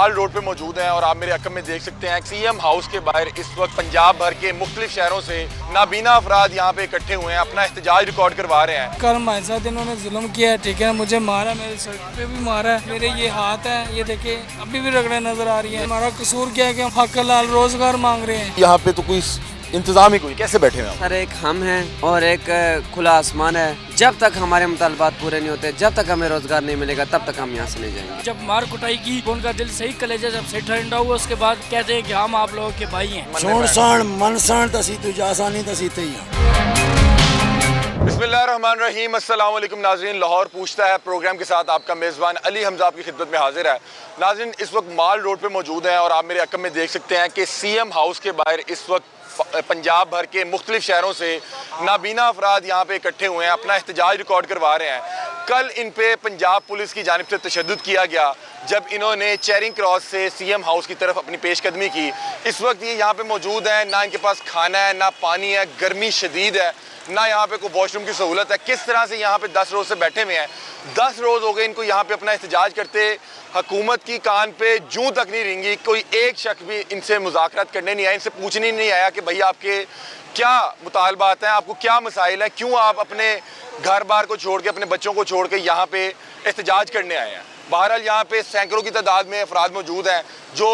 माल road पे मौजूद हैं और आप मेरे अकम में देख सकते हैं सीएम हाउस के बाहर इस वक्त पंजाब भर के मुख्तलिफ शहरों से नाबीना अफराद यहाँ पे इकट्ठे हुए हैं, अपना एहतजाज रिकॉर्ड करवा रहे हैं। कल हमारे साथ इन्होंने जुल्म किया है, ठीक है, मुझे मारा, मेरे सर पे भी मारा है, मेरे ये हाथ है, ये देखे अभी भी रगड़े नजर आ रही है। हमारा कसूर क्या है कि हम हक हलाल रोजगार मांग रहे हैं। यहाँ पे तो कोई इंतजाम ही कोई, कैसे बैठे हैं सर? एक हम हैं और एक खुला आसमान है। जब तक हमारे मुतालबात पूरे नहीं होते, जब तक हमें रोजगार नहीं मिलेगा, तब तक हम यहाँ से नहीं जाएंगे। जब मार कुटाई की उनका दिल सही कलेजा जब सही ठंडा हुआ, उसके बाद कहते हैं कि हम आप लोगों के भाई हैं। सोण साण मन साण तसी तू जासानी तसी तई। बिस्मिल्लाहिर्रहमानिर्रहीम, अस्सलाम वालेकुम नाज़रीन। लाहौर पूछता है प्रोग्राम के साथ आपका मेज़बान अली हमजा आपकी खिदमत में हाजिर है। नाज़रीन, इस वक्त माल रोड पे मौजूद हैं और आप मेरे अकम में देख सकते हैं कि सीएम हाउस के बाहर इस वक्त पंजाब भर के मुख्तलिफ शहरों से नाबीना अफराद यहाँ पे इकट्ठे हुए हैं, अपना एहतजाज रिकॉर्ड करवा रहे हैं। कल इन पे पंजाब पुलिस की जानिब से तशद्दुद किया गया जब इन्होंने चेरिंग क्रॉस से सीएम हाउस की तरफ अपनी पेशकदमी की। इस वक्त ये यहाँ पे मौजूद हैं, ना इनके पास खाना है, ना पानी है, गर्मी शदीद है, ना यहाँ पे कोई वॉशरूम की सहूलत है। किस तरह से यहाँ पे 10 रोज़ से बैठे हुए हैं। 10 रोज़ हो गए इनको यहाँ पे अपना एहतजाज करते। हुकूमत की कान पे जूं तक नहीं रेंगी, कोई एक शख्स भी इनसे मुज़ाकरात करने नहीं आया, इनसे पूछने नहीं आया कि भैया आपके क्या मुतालबात हैं, आपको क्या मसाइल हैं, क्यों आप अपने घर बार को छोड़ के, अपने बच्चों को छोड़ के यहाँ पे एहतजाज करने आए हैं। बहरहाल यहाँ पे सैकड़ों की तादाद में अफराद मौजूद हैं जो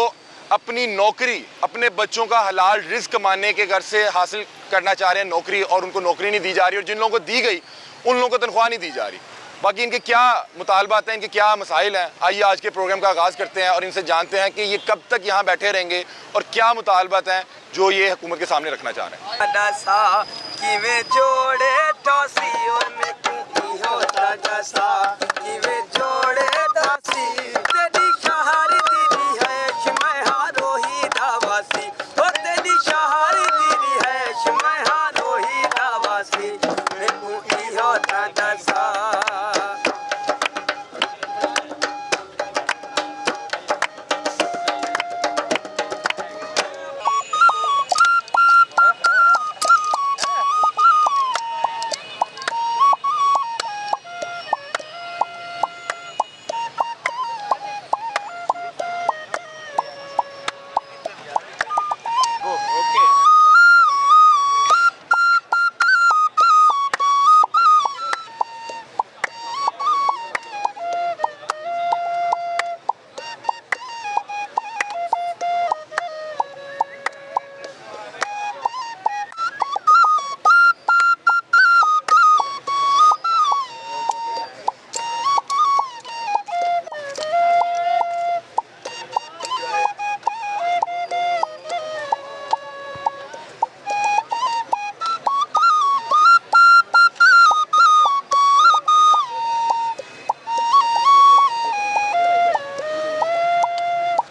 अपनी नौकरी, अपने बच्चों का हलाल रिस्क कमाने के घर से हासिल करना चाह रहे हैं नौकरी, और उनको नौकरी नहीं दी जा रही, और जिन लोगों को दी गई उन लोगों को तनख्वाह नहीं दी जा रही। बाकी इनके क्या मुतालबात हैं, इनके क्या मसाइल हैं, आइए आज के प्रोग्राम का आगाज़ करते हैं और इनसे जानते हैं कि ये कब तक यहाँ बैठे रहेंगे और क्या मुतालबात हैं जो ये हुकूमत के सामने रखना चाह रहे हैं।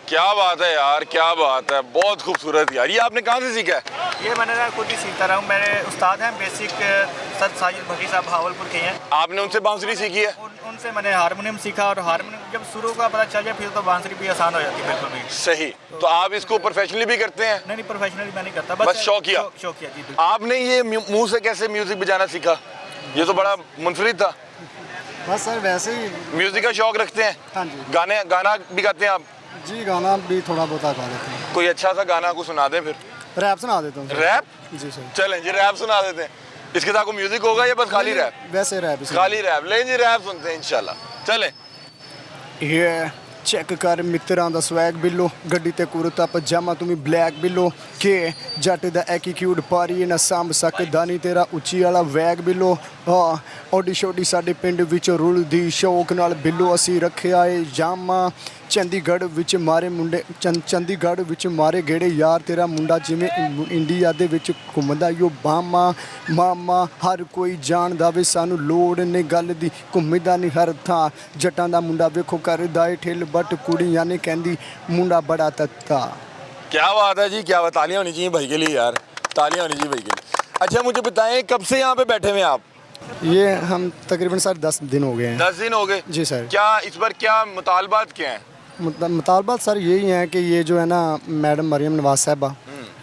क्या बात है यार, क्या बात है, बहुत खूबसूरत यार। ये आपने कहाँ से सीखा है? ये मैंने खुद ही सीखता रहा हूँ। मेरे उस्ताद हैं बेसिक सर साजिद भगी साहब भावलपुर के हैं। आपने उनसे बांसुरी सीखी है? उनसे मैंने हारमोनियम सीखा, और हारमोनियम जब शुरू का पता चल जाए फिर तो बांसुरी भी आसान हो जाती है। बिल्कुल भी सही। तो आप इसको प्रोफेशनली भी करते हैं? नहीं, प्रोफेशनली मैं नहीं करता, बस शौकिया। शौकिया जी। आपने ये मुंह से कैसे म्यूजिक बजाना सीखा? ये तो बड़ा मुनफरिद था। बस सर वैसे ही म्यूजिक का शौक रखते हैं? हाँ जी। गाना भी गाते हैं आप? जी गाना भी थोड़ा बहुत गा देते हैं। कोई अच्छा सा गाना को सुना दें फिर। रैप सुना देता हूँ। रैप? जी सर। चलें जी, रैप सुना देते हैं। इसके साथ कोई म्यूजिक होगा या बस खाली रैप? वैसे रैप, खाली रैप। लें जी, रैप सुनते हैं इंशाल्लाह। चलें। ये चेक कर मित्ਰਾਂ ਦਾ ਸਵੈਗ ਬਿੱਲੋ ਗੱਡੀ ਤੇ ਕੁਰਤਾ ਪਜਾਮਾ ਤੁਮੀ ਬਲੈਕ ਬਿੱਲੋ ਕੇ ਜੱਟ ਦਾ ਐਟੀਟਿਊਡ ਪਾਰੀ ਨਾ ਸਾਂਭ ਸਕਦਾ ਨਹੀਂ ਤੇਰਾ ਉੱਚੀ ਵਾਲਾ ਵੈਗ ਬਿੱਲੋ। ਹਾਂ ਓਡੀ ਛੋਡੀ ਸਾਡੇ ਪਿੰਡ ਵਿੱਚ ਰੁਲਦੀ ਸ਼ੌਕ ਨਾਲ ਬਿੱਲੋ ਅਸੀਂ ਰੱਖਿਆ ਏ ਜਾਮਾ। ਚੰਡੀਗੜ੍ਹ ਵਿੱਚ ਮਾਰੇ ਮੁੰਡੇ ਚੰਡੀਗੜ੍ਹ ਵਿੱਚ ਮਾਰੇ ਗੇੜੇ ਯਾਰ ਤੇਰਾ ਮੁੰਡਾ ਜਿਵੇਂ ਇੰਡੀਆ ਦੇ ਵਿੱਚ ਘੁੰਮਦਾ ਯੋ ਬਾਮਾ ਮਾਮਾ। ਹਰ ਕੋਈ ਜਾਣਦਾ ਵੇ ਸਾਨੂੰ ਲੋੜ ਨੇ ਗੱਲ ਦੀ, ਘੁੰਮਦਾ ਨਹੀਂ ਹਰ ਥਾਂ ਜੱਟਾਂ ਦਾ ਮੁੰਡਾ ਵੇਖੋ ਕਰਦਾ ਏ ਠਿੱਲ बट कुड़ियां ने कहती मुंडा बड़ा तत्ता। क्या बात है जी, क्या बात। तालियां होनी चाहिए भाई के लिए यार, तालियां होनी चाहिए भाई के लिए। अच्छा मुझे बताएं, कब से यहाँ पे बैठे हुए हैं आप? ये हम तकरीबन सर 10 दिन हो गए हैं। 10 दिन हो गए? जी सर। क्या इस बार क्या मुतालबात क्या हैं? मुतालबात सर यही हैं कि ये जो है ना मैडम मरियम नवाज साहबा,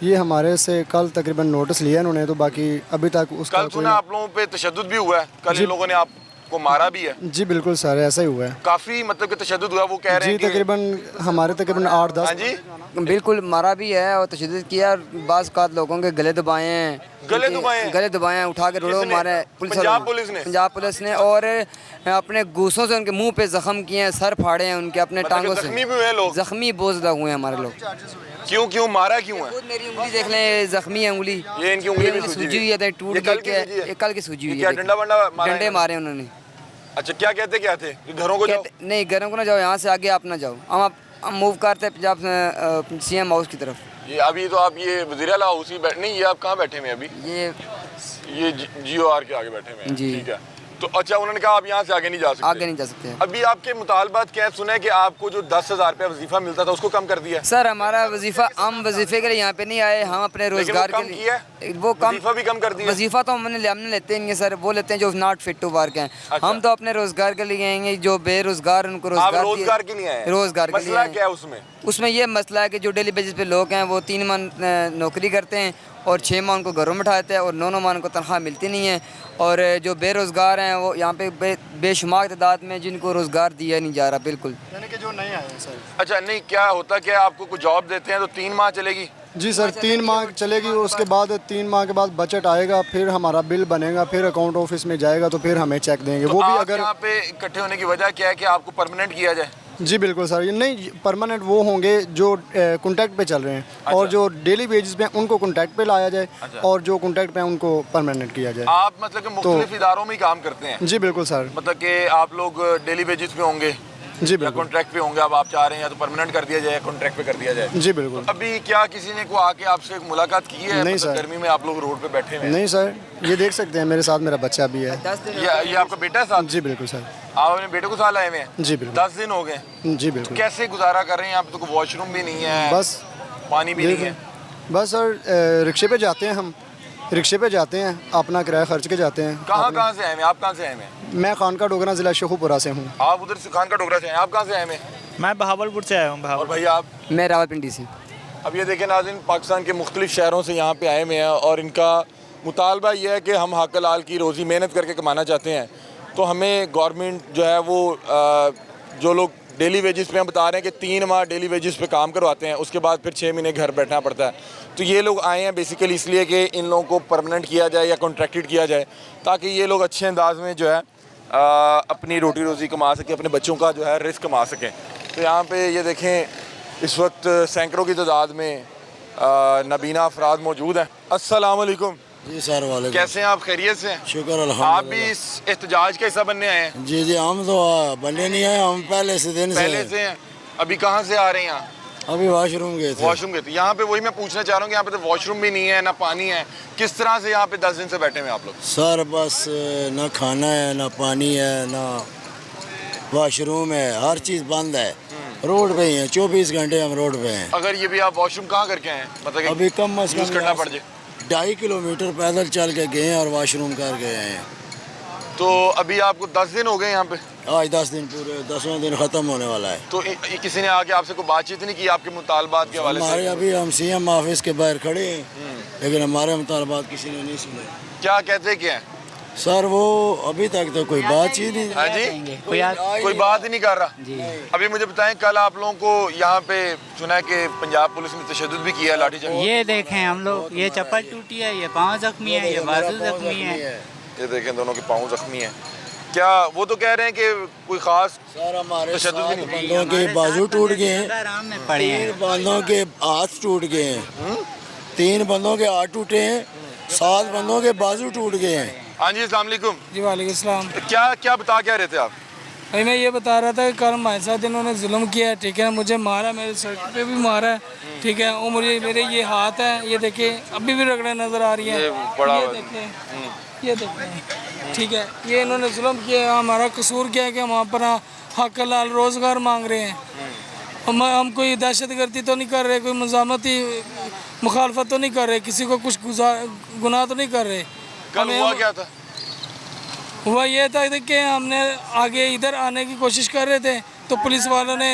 ये हमारे से कल तकरीबन नोटिस लिया इन्होंने, तो बाकी अभी तक उसका कल सुना आप लोगों पे तशद्दुद भी हुआ है। कल इन लोगों ने आपको आपको मारा भी है? जी बिल्कुल सर, ऐसा ही हुआ है काफी मतलब कि तशद्दुद हुआ, वो कह रहे जी। हैं कि तकरीबन हमारे तकरीबन 8-10। हाँ जी, बिल्कुल मारा भी है और तशद्दुद किया और बाज़ औक़ात लोगों के गले दबाए हैं। गले दबाए हैं? गले दबाए हैं, उठा के रोड़ों किसने? मारे हैं, पंजाब पुलिस ने? पंजाब पुलिस ने। और अपने गूसों से उनके मुंह पे जख्म किए हैं, सर फाड़े हैं उनके अपने मतलब कि टांगों से। जख्मी भी हुए हैं लोग? जख्मी बहुत ज़्यादा हुए हैं हमारे लोग। क्यों क्यों मारा क्यों है? खुद मेरी उंगली देख लें, जख्मी है उंगली। ये इनकी उंगली भी सूजी हुई है, टूट ये कल की गई सूजी है? है, कल की सूजी हुई क्या है। डंडा वंडा मारा है डंडे इन्होंने? मारे उन्होंने। अच्छा, क्या कहते क्या थे कि घरों को जाओ? नहीं, घरों को ना जाओ, यहाँ से आगे आप ना जाओ। हम मूव करते हैं पंजाब CM हाउस की तरफ। ये अभी तो आप ये वज़ीर आला हाउस ही बैठ नहीं, ये आप कहाँ बैठे हुए हैं अभी? ये GOR के आगे बैठे हुए हैं। जी। ठीक है। तो अच्छा, उन्होंने कहा आप यहाँ से आगे नहीं जा सकते? आगे नहीं जा सकते। अभी आपके मुतालबात क्या है? सुना है कि आपको जो 10,000 रुपया वजीफा मिलता था उसको कम कर दिया है। सर हमारा वजीफा, हम वजीफे के लिए यहाँ पे नहीं आए, हम अपने रोजगार कम के लिए। किया है? वो कम वजीफा भी कम कर दिया? वजीफा तो हमने लेते नहीं है सर, वो लेते हैं जो नॉट फिट टू वर्क हैं। अच्छा। हम तो अपने रोजगार के लिए आएंगे, जो बेरोजगार उनको आप रोजगार रोजगार के लिए आए हैं? रोजगार के लिए मसला आए हैं। क्या है उसमें? उसमें ये मसला है कि जो डेली बेसिस पे लोग हैं वो 3 माह नौकरी करते हैं और 6 माह उनको घरों में उठाते हैं और 9 माह उनको तनख्वाह मिलती नहीं है। और जो बेरोज़गार हैं वो यहाँ पे बेशुमार तादाद में जिनको रोज़गार दिया नहीं जा रहा बिल्कुल। यानी कि जो नहीं आए हैं सर। अच्छा, नहीं क्या होता क्या, आपको कुछ जॉब देते हैं तो 3 माह चलेगी? जी सर, 3 माह चलेगी, उसके बाद 3 माह के बाद बजट आएगा, फिर हमारा बिल बनेगा, फिर अकाउंट ऑफिस में जाएगा तो फिर हमें चेक देंगे। तो वो भी आप अगर यहाँ पे इकट्ठे होने की वजह क्या है कि आपको परमानेंट किया जाए? जी बिल्कुल सर, ये नहीं परमानेंट वो होंगे जो कॉन्टैक्ट पे चल रहे हैं। अच्छा। और जो डेली वेजेस पे हैं उनको कॉन्टैक्ट पे लाया जाए। अच्छा। और जो कॉन्टैक्ट पे हैं उनको परमानेंट किया जाए। आप मतलब कि मुख्तलिफ इदारों में ही काम करते हैं? जी बिल्कुल सर। मतलब कि आप लोग डेली वेजेस पे होंगे जी या बिल्कुल। कॉन्ट्रैक्ट पे होंगे? अब आप चाह रहे हैं या तो परमानेंट कर दिया जाए या कॉन्ट्रैक्ट पे कर दिया जाए? जी बिल्कुल। अभी क्या किसी ने को आके आपसे मुलाकात की है? नहीं मतलब सर। गर्मी में आप लोग रोड पे बैठे हुए हैं। नहीं सर, ये देख सकते हैं मेरे साथ मेरा बच्चा भी है। ये आपका बेटा है साथ? जी बिल्कुल सर। आप अपने बेटे को साथ आए हुए हैं? जी बिल्कुल। 10 दिन हो गए। जी बिल्कुल। कैसे गुजारा कर रहे हैं? यहाँ पे तो वॉशरूम भी नहीं है, बस पानी भी नहीं है। बस सर, रिक्शे पे जाते हैं हम, रिक्शे पे जाते हैं, अपना किराया खर्च के जाते हैं। कहाँ कहाँ से आए हैं? आप कहाँ से आए हैं? मैं खानका डोगरा ज़िला शेखुपुरा से हूँ। आप उधर से खान का डोगरा से आए हैं। आप कहाँ से आए हैं? मैं बहावलपुर से आया हूँ। और बहावल भाई आप? मैं रावलपिंडी से। अब ये देखें नाज़रीन, पाकिस्तान के मुख्तलिफ शहरों से यहाँ पे आए हुए हैं और इनका मुतालबा ये है कि हम हक हलाल की रोज़ी मेहनत करके कमाना चाहते हैं। तो हमें गवर्नमेंट जो है वो जो लोग डेली वेजेस पे हम बता रहे हैं कि 3 माह डेली वेजेस पे काम करवाते हैं, उसके बाद फिर 6 महीने घर बैठना पड़ता है। तो ये लोग आए हैं बेसिकली इसलिए कि इन लोगों को परमानेंट किया जाए या कॉन्ट्रैक्टेड किया जाए, ताकि ये लोग अच्छे अंदाज में जो है अपनी रोटी रोज़ी कमा सकें, अपने बच्चों का जो है रिस्क कमा सकें। तो यहाँ पे ये देखें इस वक्त सैकड़ों की तादाद में नबीना अफराद मौजूद हैं। अस्सलाम वालेकुम। जी सर, वाले कैसे हैं आप? खैरियत से हैं? शुक्र आप भी अल्हम्दुलिल्लाह। इस एहतजाज का हिस्सा बनने आए हैं? जी जी, हम तो बने नहीं आए, हम पहले से दिन पहले से से हैं? अभी कहाँ से आ रहे हैं यहाँ? अभी वॉशरूम गए थे। वॉशरूम गए थे। यहाँ पे वही मैं पूछना चाह रहा हूँ कि यहाँ पे तो वॉशरूम भी नहीं है, ना पानी है। किस तरह से यहाँ पे 10 दिन से बैठे हुए हैं आप लोग? सर बस ना खाना है, ना पानी है, ना वॉशरूम है, हर चीज़ बंद है। रोड पे ही है, 24 घंटे हम रोड पे हैं। अगर ये भी आप वॉशरूम कहाँ करके आए हैं? मतलब कि अभी कम अज यूज़ कम करना पड़ जाए। 2.5 किलोमीटर पैदल चल के गए हैं और वॉशरूम कर गए हैं। तो अभी आपको 10 दिन हो गए यहाँ पे? आज 10 दिन पूरे, 10वां दिन ख़त्म होने वाला है। तो किसी ने आके आपसे कोई बातचीत नहीं की आपके मुतालबात के हवाले हमारे से? अभी हम CM ऑफिस के बाहर खड़े हैं, लेकिन हमारे मुतालबात किसी ने नहीं सुने। क्या कहते क्या हैं? सर वो अभी तक तो कोई बातचीत नहीं। हाँ जी, कोई बात ही नहीं कर रहा। अभी मुझे बताएं, कल आप लोगों को यहाँ पे सुना है कि पंजाब पुलिस ने तशद्दुद भी किया है, लाठीचार्ज। ये देखें हम लोग, ये चप्पल टूटी है, ये पाँव जख्मी है, ये बाजू जख्मी है। ये देखें दोनों के पाँव जख्मी हैं। क्या वो तो कह रहे हैं कि कोई खास सर हमारे तशद्दुद भी 7 नहीं। बंदों के बाजू टूट गए हैं, आराम में पड़े हैं। 3 बंदों के हाथ टूट गए हैं, 3 बंदों के हाथ टूटे हैं, 7 बंदों के बाजू टूट गए हैं। हाँ जी, अस्सलाम वालेकुम। जी वालेकुम सलाम। क्या क्या बता क्या रहे थे आप? भाई मैं ये बता रहा था कि कल हमारे साथ इन्होंने जुल्म किया है, ठीक है। मुझे मारा, मेरे सर पे भी मारा है, ठीक है। और मुझे मेरे ये हाथ है, ये देखिए अभी भी रगड़े नज़र आ रही हैं। ये बड़ा ये देखें, ये देखें, ठीक है। ये इन्होंने जुल्म किया है। हमारा कसूर क्या है कि हम अपना हक हलाल रोज़गार मांग रहे हैं। हम कोई दहशतगर्दी तो नहीं कर रहे, कोई मज़ामती मुखालफत तो नहीं कर रहे, किसी को कुछ गुनाह तो नहीं कर रहे। कल हुआ क्या था? हुआ ये था कि हमने आगे इधर आने की कोशिश कर रहे थे, तो पुलिस वालों ने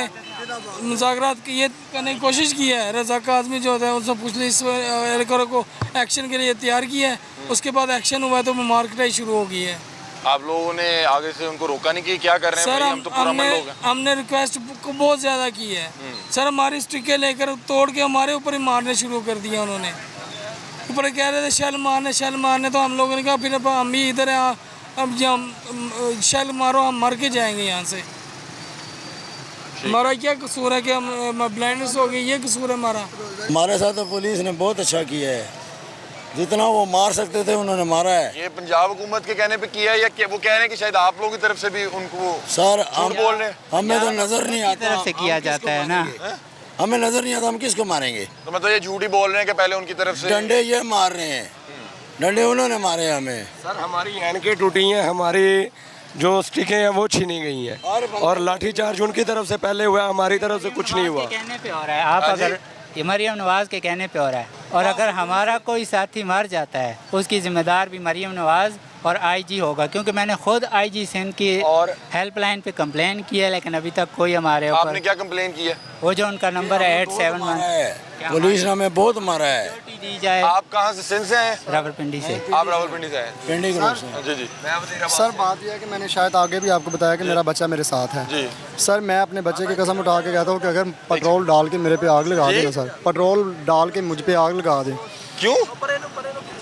मुज़ाकरात की ये करने की कोशिश की है। रज़ाक आज़मी जो होता है उसने पुलिस एहलकारों को एक्शन के लिए तैयार किया है। उसके बाद एक्शन हुआ है तो मारकुटाई शुरू हो गई है। आप लोगों ने आगे से उनको रोका नहीं कि क्या कर रहे हैं सर भाई, हम तो पुरअमन लोग हैं। हमने रिक्वेस्ट को बहुत ज़्यादा की है सर, हमारी स्टिकें लेकर तोड़ के हमारे ऊपर ही मारने शुरू कर दिया उन्होंने। ऊपर कह रहे थे शैल मारने, तो हम लोगों ने कहा फिर अब हम भी इधर हैं, अब ये हम शैल मारो, हम मर के जाएंगे यहाँ से। हमारा क्या कसूर है कि हम ब्लाइंडनेस हो गई, ये कसूर है हमारा। हमारे साथ तो पुलिस ने बहुत अच्छा किया है, जितना वो मार सकते थे उन्होंने मारा है। ये पंजाब हुकूमत के कहने पे किया है या वो कह रहे हैं कि शायद आप लोगों की तरफ से भी उनको सर झूठ बोल रहे हैं? हमें तो नजर नहीं की आता तरफ से किया हम किसको जाता है ना। मारेंगे? हमें नजर नहीं आता, हम किसको मारेंगे? तो मतलब ये झूठ ही बोल रहे हैं कि पहले उनकी तरफ से डंडे ये मार रहे हैं, डंडे उन्होंने मारे हमें। सर हमारी एनके टूटी हैं, हमारी जो स्टिकें हैं वो छीनी गई हैं और लाठीचार्ज उनकी तरफ से पहले हुआ, हमारी तरफ से कुछ नहीं हुआ। के कहने पे हो रहा है, आप अगर ये मरियम नवाज के कहने पे हो रहा है, और अगर हमारा कोई साथी मर जाता है उसकी जिम्मेदार भी मरियम नवाज और आईजी होगा, क्योंकि मैंने खुद आईजी सिंध की और हेल्पलाइन पे कंप्लेन की है, लेकिन अभी तक कोई हमारे आपने ऊपर, क्या कंप्लेन की है? वो जो उनका नंबर है मारा 871 है, पुलिस ने हमें बहुत मारा है। दी जाए। आप कहाँ से, सिंध से हैं? रावलपिंडी से। आप रावलपिंडी से हैं? पिंडी ग्रुप से। जी जी। सर बात यह है कि मैंने शायद आगे भी आपको बताया कि मेरा बच्चा मेरे साथ है जी। सर। मैं अपने बच्चे की कसम उठा के कहता हूँ कि अगर पेट्रोल डाल के मेरे पे आग लगा जी? देना सर, पेट्रोल डाल के मुझ पे आग लगा दें। क्यों?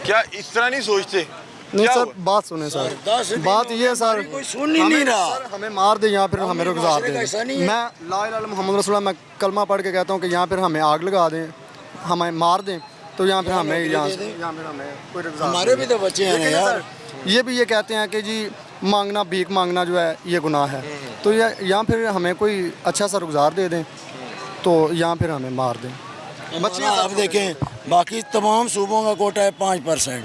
क्या इस तरह नहीं सोचते? नहीं क्या सर, हुआ? बात सुने सर, 10 दिन बात ये है सर, कोई सुन ही नहीं रहा। सर, हमें मार दे यहाँ फिर हमें रुकजा माशरे का हिस्सा दे। नहीं है। मैं ला इलाहा इल्लल्लाह मुहम्मद रसूलुल्लाह, मैं कलमा पढ़ के कहता हूँ कि यहाँ फिर हमें आग लगा दें, हमें मार दें, तो यहाँ फिर हमें यहाँ फिर हमें कोई रुकजा हमारे भी तो बच्चे हैं ना लेकिन यार। सर, ये भी ये कहते हैं कि जी मांगना, भीख मांगना जो है ये गुनाह है, तो यहाँ फिर हमें कोई अच्छा सा रुखसार दे दें, तो यहाँ फिर हमें मार दें। बच्चे आप देखें, बाकी तमाम सूबों का कोटा है 5%,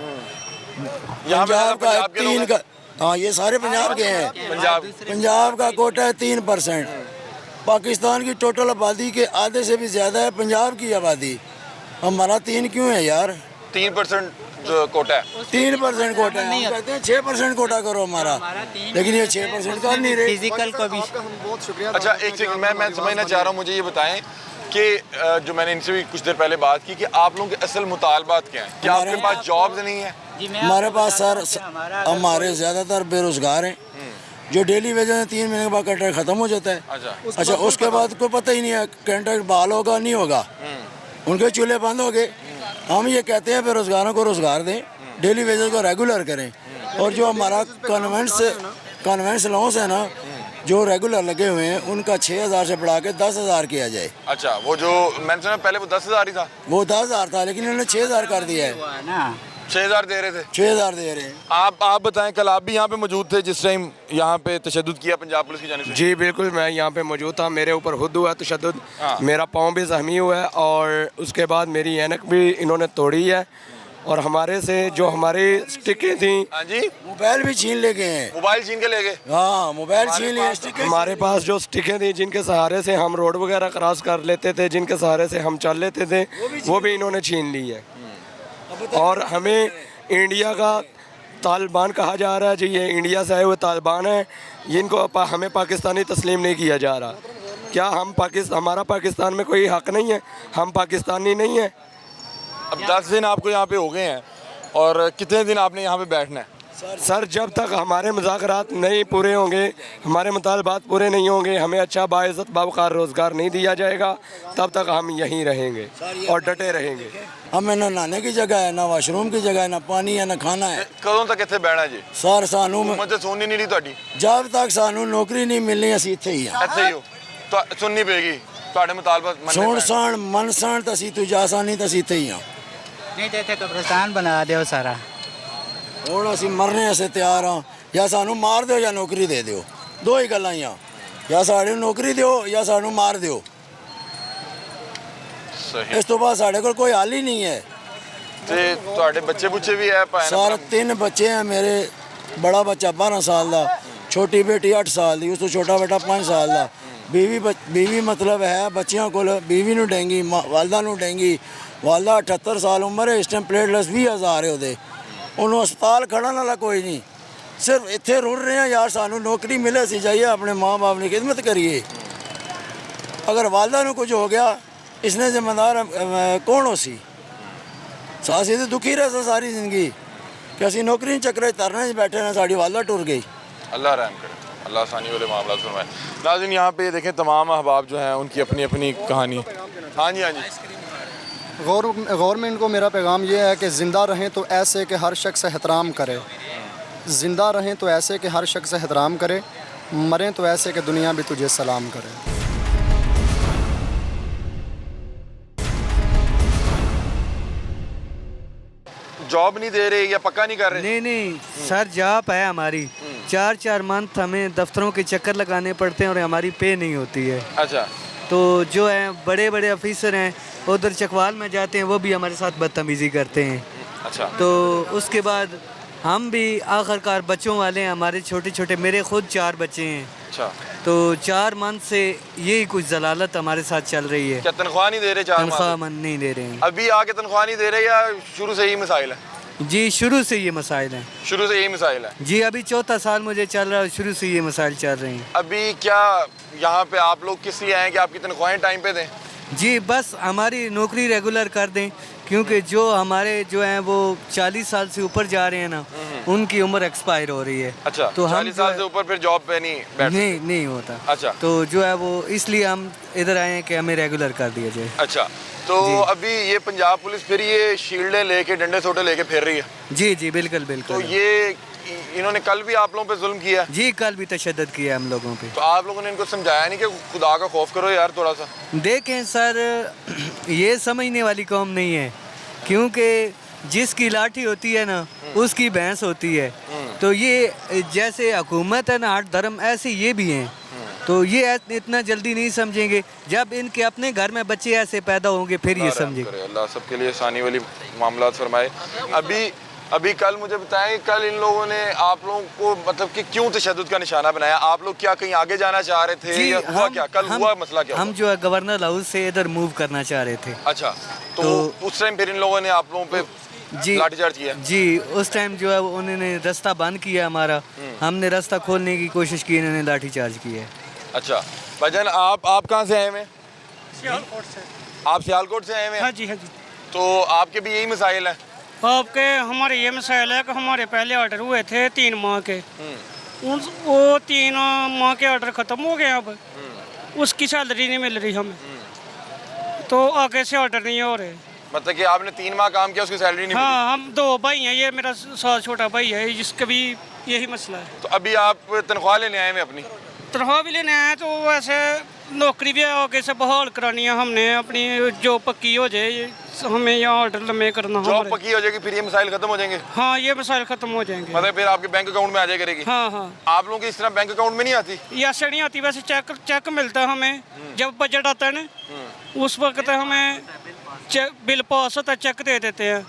यहाँ पे पंजाब का है पंजाब के लोग 3 हैं? का। हाँ, ये सारे पंजाब के हैं। पंजाब पंजाब का कोटा है 3%। पाकिस्तान की टोटल आबादी के आधे से भी ज़्यादा है पंजाब की आबादी, हमारा 3 क्यों है यार? 3% कोटा है। 3% कोटा है, हम कहते हैं 6% कोटा करो हमारा, लेकिन ये 6% कर नहीं रहे। फिजिकल को भी आपका हम बहुत शुक्रिया। अच्छा एक सेकंड, मैं समझना चाह रहा हूँ, मुझे ये बताएं कि जो मैंने इनसे भी कुछ देर पहले बात की कि आप लोगों के असल मुतालबात क्या हैं? क्या आपके पास जॉब्स नहीं है? जी, मैं हमारे आपको पास बताता सर हूँ कि हमारा अगर हमारे ज़्यादातर बेरोज़गार हैं, जो डेली वेजेस हैं, 3 महीने के बाद कॉन्ट्रैक्ट ख़त्म हो जाता है। अच्छा, उसके बाद कोई पता ही नहीं है कॉन्ट्रैक्ट बहाल होगा नहीं होगा, उनके चूल्हे बंद हो गए। हम ये कहते हैं बेरोज़गारों को रोज़गार दें, डेली वेजेस को रेगुलर करें, और जो हमारा कन्वेंस लॉन्स है ना जो रेगुलर लगे हुए हैं, उनका 6,000 से बढ़ा के 10,000 किया जाए। अच्छा, वो जो मैंने सुना पहले वो 10,000 ही था, वो 10,000 था, लेकिन इन्होंने 6,000 कर दिया है। हुआ है ना, 6,000 दे रहे थे। 6,000 दे रहे हैं। आप बताएं, कल आप भी यहाँ पे मौजूद थे जिस टाइम यहाँ पे तशद्दुद किया पंजाब पुलिस की जानिब से? जी बिल्कुल, मैं यहाँ पे मौजूद था, मेरे ऊपर खुद हुआ तशद्दुद, हाँ। मेरा पाँव भी जख्मी हुआ है और उसके बाद मेरी ऐनक भी इन्होंने तोड़ी है, और हमारे से जो हमारी स्टिकें थी, हाँ जी, मोबाइल भी छीन ले गए हैं। मोबाइल छीन के ले गए। हाँ, मोबाइल छीन लिए, स्टिकर हमारे पास जो स्टिकें थी जिनके सहारे से हम रोड वगैरह क्रॉस कर लेते थे, जिनके सहारे से हम चल लेते थे, वो भी इन्होंने छीन ली है। और हमें इंडिया का तालिबान कहा जा रहा है जी, ये इंडिया से आए हुए तालिबान हैं, जिनको हमें पाकिस्तानी तस्लीम नहीं किया जा रहा। क्या हम हमारा पाकिस्तान में कोई हक नहीं है? हम पाकिस्तानी नहीं हैं? अब 10 दिन आपको यहाँ पे हो गए हैं, और कितने दिन आपने यहाँ पे बैठना है? सर, जब तक हमारे मुज़ाकरात नहीं पूरे होंगे, हमारे मुतालबात पूरे नहीं होंगे, हमें अच्छा बाइज़्ज़त बावकार रोज़गार नहीं दिया जाएगा, तब तक हम यहीं रहेंगे और डटे रहेंगे। हमें ना नहाने की जगह है, ना वाशरूम की जगह है, ना पानी है, ना खाना है। कदों तक इत्थे बैठना जी? सर सानू हुकूमत से सुननी नहीं रही ਤੁਹਾਡੀ? जब तक सानू नौकरी नहीं मिलनी असीं इत्थे ही हाँ। ਇੱਥੇ ਹੀ ਹੋ ਤਾਂ ਸੁਣਨੀ ਪਏਗੀ ਤੁਹਾਡੇ ਮੁਤਾਲਬਾਤ ਮੰਨਣੇ सुन ਪੈਣਗੇ। सन मन सन तो असीं तू जा सन नहीं तो असीं इत्थे ही हाँ। नहीं देते कब्रिस्तान बना दो सारा। ਹੁਣ ਅਸੀਂ ਮਰਨੇ ਅਸੀਂ ਤਿਆਰ ਹਾਂ, ਜਾਂ ਸਾਨੂੰ ਮਾਰ ਦਿਓ ਜਾਂ ਨੌਕਰੀ ਦੇ ਦਿਓ, ਦੋ ਹੀ ਗੱਲਾਂ ਹੀ ਆ, ਜਾਂ ਸਾਨੂੰ ਨੌਕਰੀ ਦਿਓ ਜਾਂ ਸਾਨੂੰ ਮਾਰ ਦਿਓ। ਸਹੀ। ਇਸ ਤੋਂ ਬਾਅਦ ਸਾਡੇ ਕੋਲ ਕੋਈ ਹੱਲ ਹੀ ਨਹੀਂ ਹੈ। ਤੇ ਤੁਹਾਡੇ ਬੱਚੇ ਬੁੱਚੇ ਵੀ ਹੈ ਭਾਵੇਂ ਸਰ 3 ਬੱਚੇ हैं मेरे, बड़ा बच्चा 12 साल ਦਾ, छोटी बेटी 8 साल ਦੀ, ਉਸ ਤੋਂ ਛੋਟਾ ਬੇਟਾ 5 ਸਾਲ ਦਾ। बीवी मतलब है बच्चियों को, बीवी ਨੂੰ ਡੈਂਗੀ, ਵਾਲਦਾ ਨੂੰ ਡੈਂਗੀ। वालदा 78 साल उम्र है, इस टाइम प्लेटलेस 20,000 है ਉਹਦੇ, ਉਹਨੂੰ ਹਸਪਤਾਲ ਖੜਨ ਵਾਲਾ ਕੋਈ ਨਹੀਂ। सिर्फ ਇੱਥੇ रुल रहे हैं यार, सानू नौकरी मिले ਅਸੀਂ जाइए अपने माँ बाप की खिदमत करिए। अगर वालदा ਨੂੰ कुछ हो गया, इसने जिम्मेदार कौन हो सी? सासी तो दुखी रह सारी जिंदगी। कि ਅਸੀਂ ਨੌਕਰੀ ਚੱਕਰੇ ਤਰਨੇ 'ਚ बैठे ना साड़ी वाला टुर गई। अल्लाह रहम करे, अल्लाह आसानी वाले मामला फरमाए। नाज़रीन यहाँ पे देखें तमाम अहबाब जो हैं उनकी अपनी अपनी कहानी। हाँ जी हाँ जी। गवर्नमेंट को मेरा पैगाम ये है कि ज़िंदा रहें तो ऐसे कि हर शख्स एहतराम करे, ज़िंदा रहें तो ऐसे कि हर शख्स एहतराम करे, मरें तो ऐसे कि दुनिया भी तुझे सलाम करे। जॉब नहीं दे रहे या पक्का नहीं कर रहे? नहीं नहीं सर, जॉब है हमारी, 4-4 मंथ हमें दफ्तरों के चक्कर लगाने पड़ते हैं और हमारी पे नहीं होती है। अच्छा। तो जो है बड़े बड़े ऑफिसर हैं उधर चकवाल में जाते हैं, वो भी हमारे साथ बदतमीज़ी करते हैं। अच्छा। तो उसके बाद हम भी आखिरकार बच्चों वाले हैं, हमारे छोटे छोटे, मेरे खुद 4 बच्चे हैं। अच्छा। तो 4 मंथ से यही कुछ जलालत हमारे साथ चल रही है। क्या तनख्वाह नहीं दे रहे? 4 तनख्वाह नहीं दे रहे हैं। अभी आके तनख्वाह नहीं दे रहे या शुरू से ही मसाइल है? जी शुरू से ये मसाइल हैं। शुरू से यही मसाइल है? जी अभी 4था साल मुझे चल रहा है, शुरू से ये मसाइल चल रहे हैं। अभी क्या यहाँ पे आप लोग किस लिए आए कि आपकी तनख्वाहें टाइम पे दें? जी बस हमारी नौकरी रेगुलर कर दें, क्योंकि जो हमारे जो हैं वो 40 साल से ऊपर जा रहे हैं ना, उनकी उम्र एक्सपायर हो रही है। अच्छा। तो 40 साल से ऊपर फिर जॉब पे नहीं बैठ सकते? नहीं होता। अच्छा। तो जो है वो इसलिए हम इधर आए हैं कि हमें रेगुलर कर दिया जाए। अच्छा। तो अभी ये पंजाब पुलिस फिर ये शील्डें लेके, डंडे सोटे लेके फिर रही है? जी जी बिल्कुल तो बिल्कुल। ये इन्होंने कल भी आप लोगों पे जुल्म किया? जी कल भी तशद्दुद किया हम लोगों पे। तो आप लोगों ने इनको समझाया नहीं कि खुदा का खौफ करो यार थोड़ा सा? देखें सर, ये समझने वाली कौम नहीं है, क्योंकि जिसकी लाठी होती है ना उसकी भैंस होती है। तो ये जैसे हुकूमत है ना, हर धर्म, ऐसे ये भी हैं। तो ये इतना जल्दी नहीं समझेंगे, जब इनके अपने घर में बच्चे ऐसे पैदा होंगे फिर ये समझेंगे। अल्लाह सबके लिए आसानी वाली मामला फरमाए। अभी कल मुझे बताएं, कल इन लोगों ने आप लोगों को मतलब कि क्यों तशद्दुद का निशाना बनाया? आप लोग क्या कहीं आगे जाना चाह रहे थे या हुआ क्या? कल हुआ मसला क्या? हम जो है गवर्नर हाउस से इधर मूव करना चाह रहे थे। अच्छा। तो उस टाइम फिर इन लोगों ने आप लोगों पे जी लाठीचार्ज किया? जी उस टाइम जो है उन्होंने रास्ता बंद किया हमारा, हमने रास्ता खोलने की कोशिश की, इन्होंने लाठीचार्ज किया है। अच्छा भाईजान, आप कहाँ से आए हुए? सियालकोट से। आप सियालकोट से आए हुए? हाँ जी हाँ जी। तो आपके भी यही मसाइल है? आपके हमारे ये मसाइल है कि हमारे पहले ऑर्डर हुए थे 3 माह के, वो 3 माह के ऑर्डर ख़त्म हो गए, अब उसकी सैलरी नहीं मिल रही हमें, तो आगे से ऑर्डर नहीं हो रहे। मतलब कि आपने 3 माह काम किया, उसकी सैलरी नहीं मिली? हाँ, हम 2 भाई हैं, ये मेरा साथ छोटा भाई है, जिसका भी यही मसला है। तो अभी आप तनख्वाह लेने आए हैं अपनी? तनख्वाह भी लेने आए, तो वैसे नौकरी भी आगे से बहाल करानी है हमने, अपनी जो पक्की हो जाए, हमें यहाँ ऑर्डर लम्बे करना। जॉब पक्की हो जाएगी फिर ये मसाइल खत्म हो जाएंगे? हाँ, ये मसाइल खत्म हो जाएंगे। मतलब फिर आपके बैंक अकाउंट में आ जाए करेगी? हाँ हाँ। आप लोगों की इस तरह बैंक अकाउंट में नहीं आती? ये ऐसे नहीं आती, वैसे चेक मिलता है हमें जब बजट आता है ना, उस वक्त हमें बिल पास होता है, चेक दे देते हैं।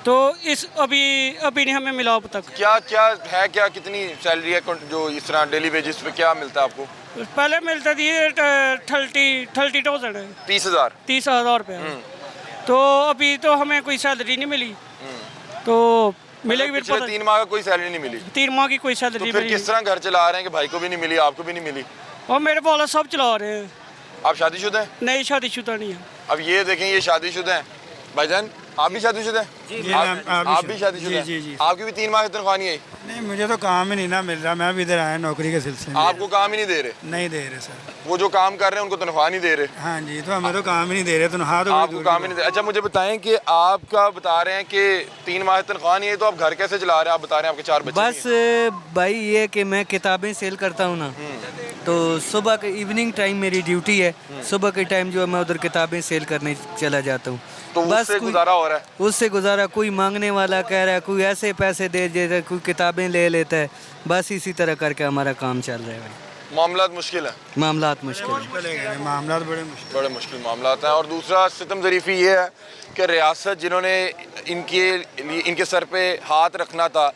तो इस अभी नहीं हमें मिला अब तक। क्या है, क्या कितनी सैलरी है जो इस तरह डेली वेजेस पे क्या मिलता है आपको? पहले मिलता थी 30,000 है, 30,000 रुपये। तो अभी तो हमें कोई सैलरी नहीं मिली, तो मिलेगी फिर पता। 3 माह का कोई सैलरी नहीं मिली? 3 माह की कोई सैलरी नहीं फिर मिली। किस तरह घर चला रहे हैं कि भाई को भी नहीं मिली, आपको भी नहीं मिली? और मेरे वाला सब चला रहे हैं। आप शादीशुदा हैं? नहीं, शादीशुदा नहीं है। अब ये देखें, ये शादीशुदा हैं। भाईजान आप भी शादीशुदा हैं? आप भी शादीशुदा हैं? आपकी भी 3 माह की तनख्वाह नहीं आई? नहीं, मुझे तो काम ही नहीं ना मिल रहा, मैं भी इधर आया नौकरी के सिलसिले में। आपको काम ही नहीं दे रहे? नहीं दे रहे सर। वो जो काम कर रहे हैं उनको तनख्वाह नहीं दे रहे? हाँ जी, तो हमें तो काम ही नहीं दे रहे, तनख्वाह तो आपको काम ही नहीं दे। अच्छा मुझे बताएं कि आपका बता रहे हैं कि 3 माह तनख्वाह नहीं है, तो आप घर कैसे चला रहे हैं? आप बता रहे हैं आपके 4 बच्चे बस भाई ये कि मैं किताबें सेल करता हूँ ना, तो सुबह के इवनिंग टाइम मेरी ड्यूटी है, सुबह के टाइम जो है मैं उधर किताबें सेल करने चला जाता हूँ। तो बस उससे गुजारा हो रहा है? उससे गुजारा, कोई मांगने वाला कह रहा है, कोई ऐसे पैसे दे देता है, कोई किताबें ले लेता है, बस इसी तरह करके हमारा काम चल रहा है भाई। मामलात मुश्किल है? मामलात मुश्किल है, मामलात बड़े मुश्किल मामलात हैं। और दूसरा सितम ज़रीफ़ी ये है कि रियासत जिन्होंने इनके सर पे हाथ रखना था,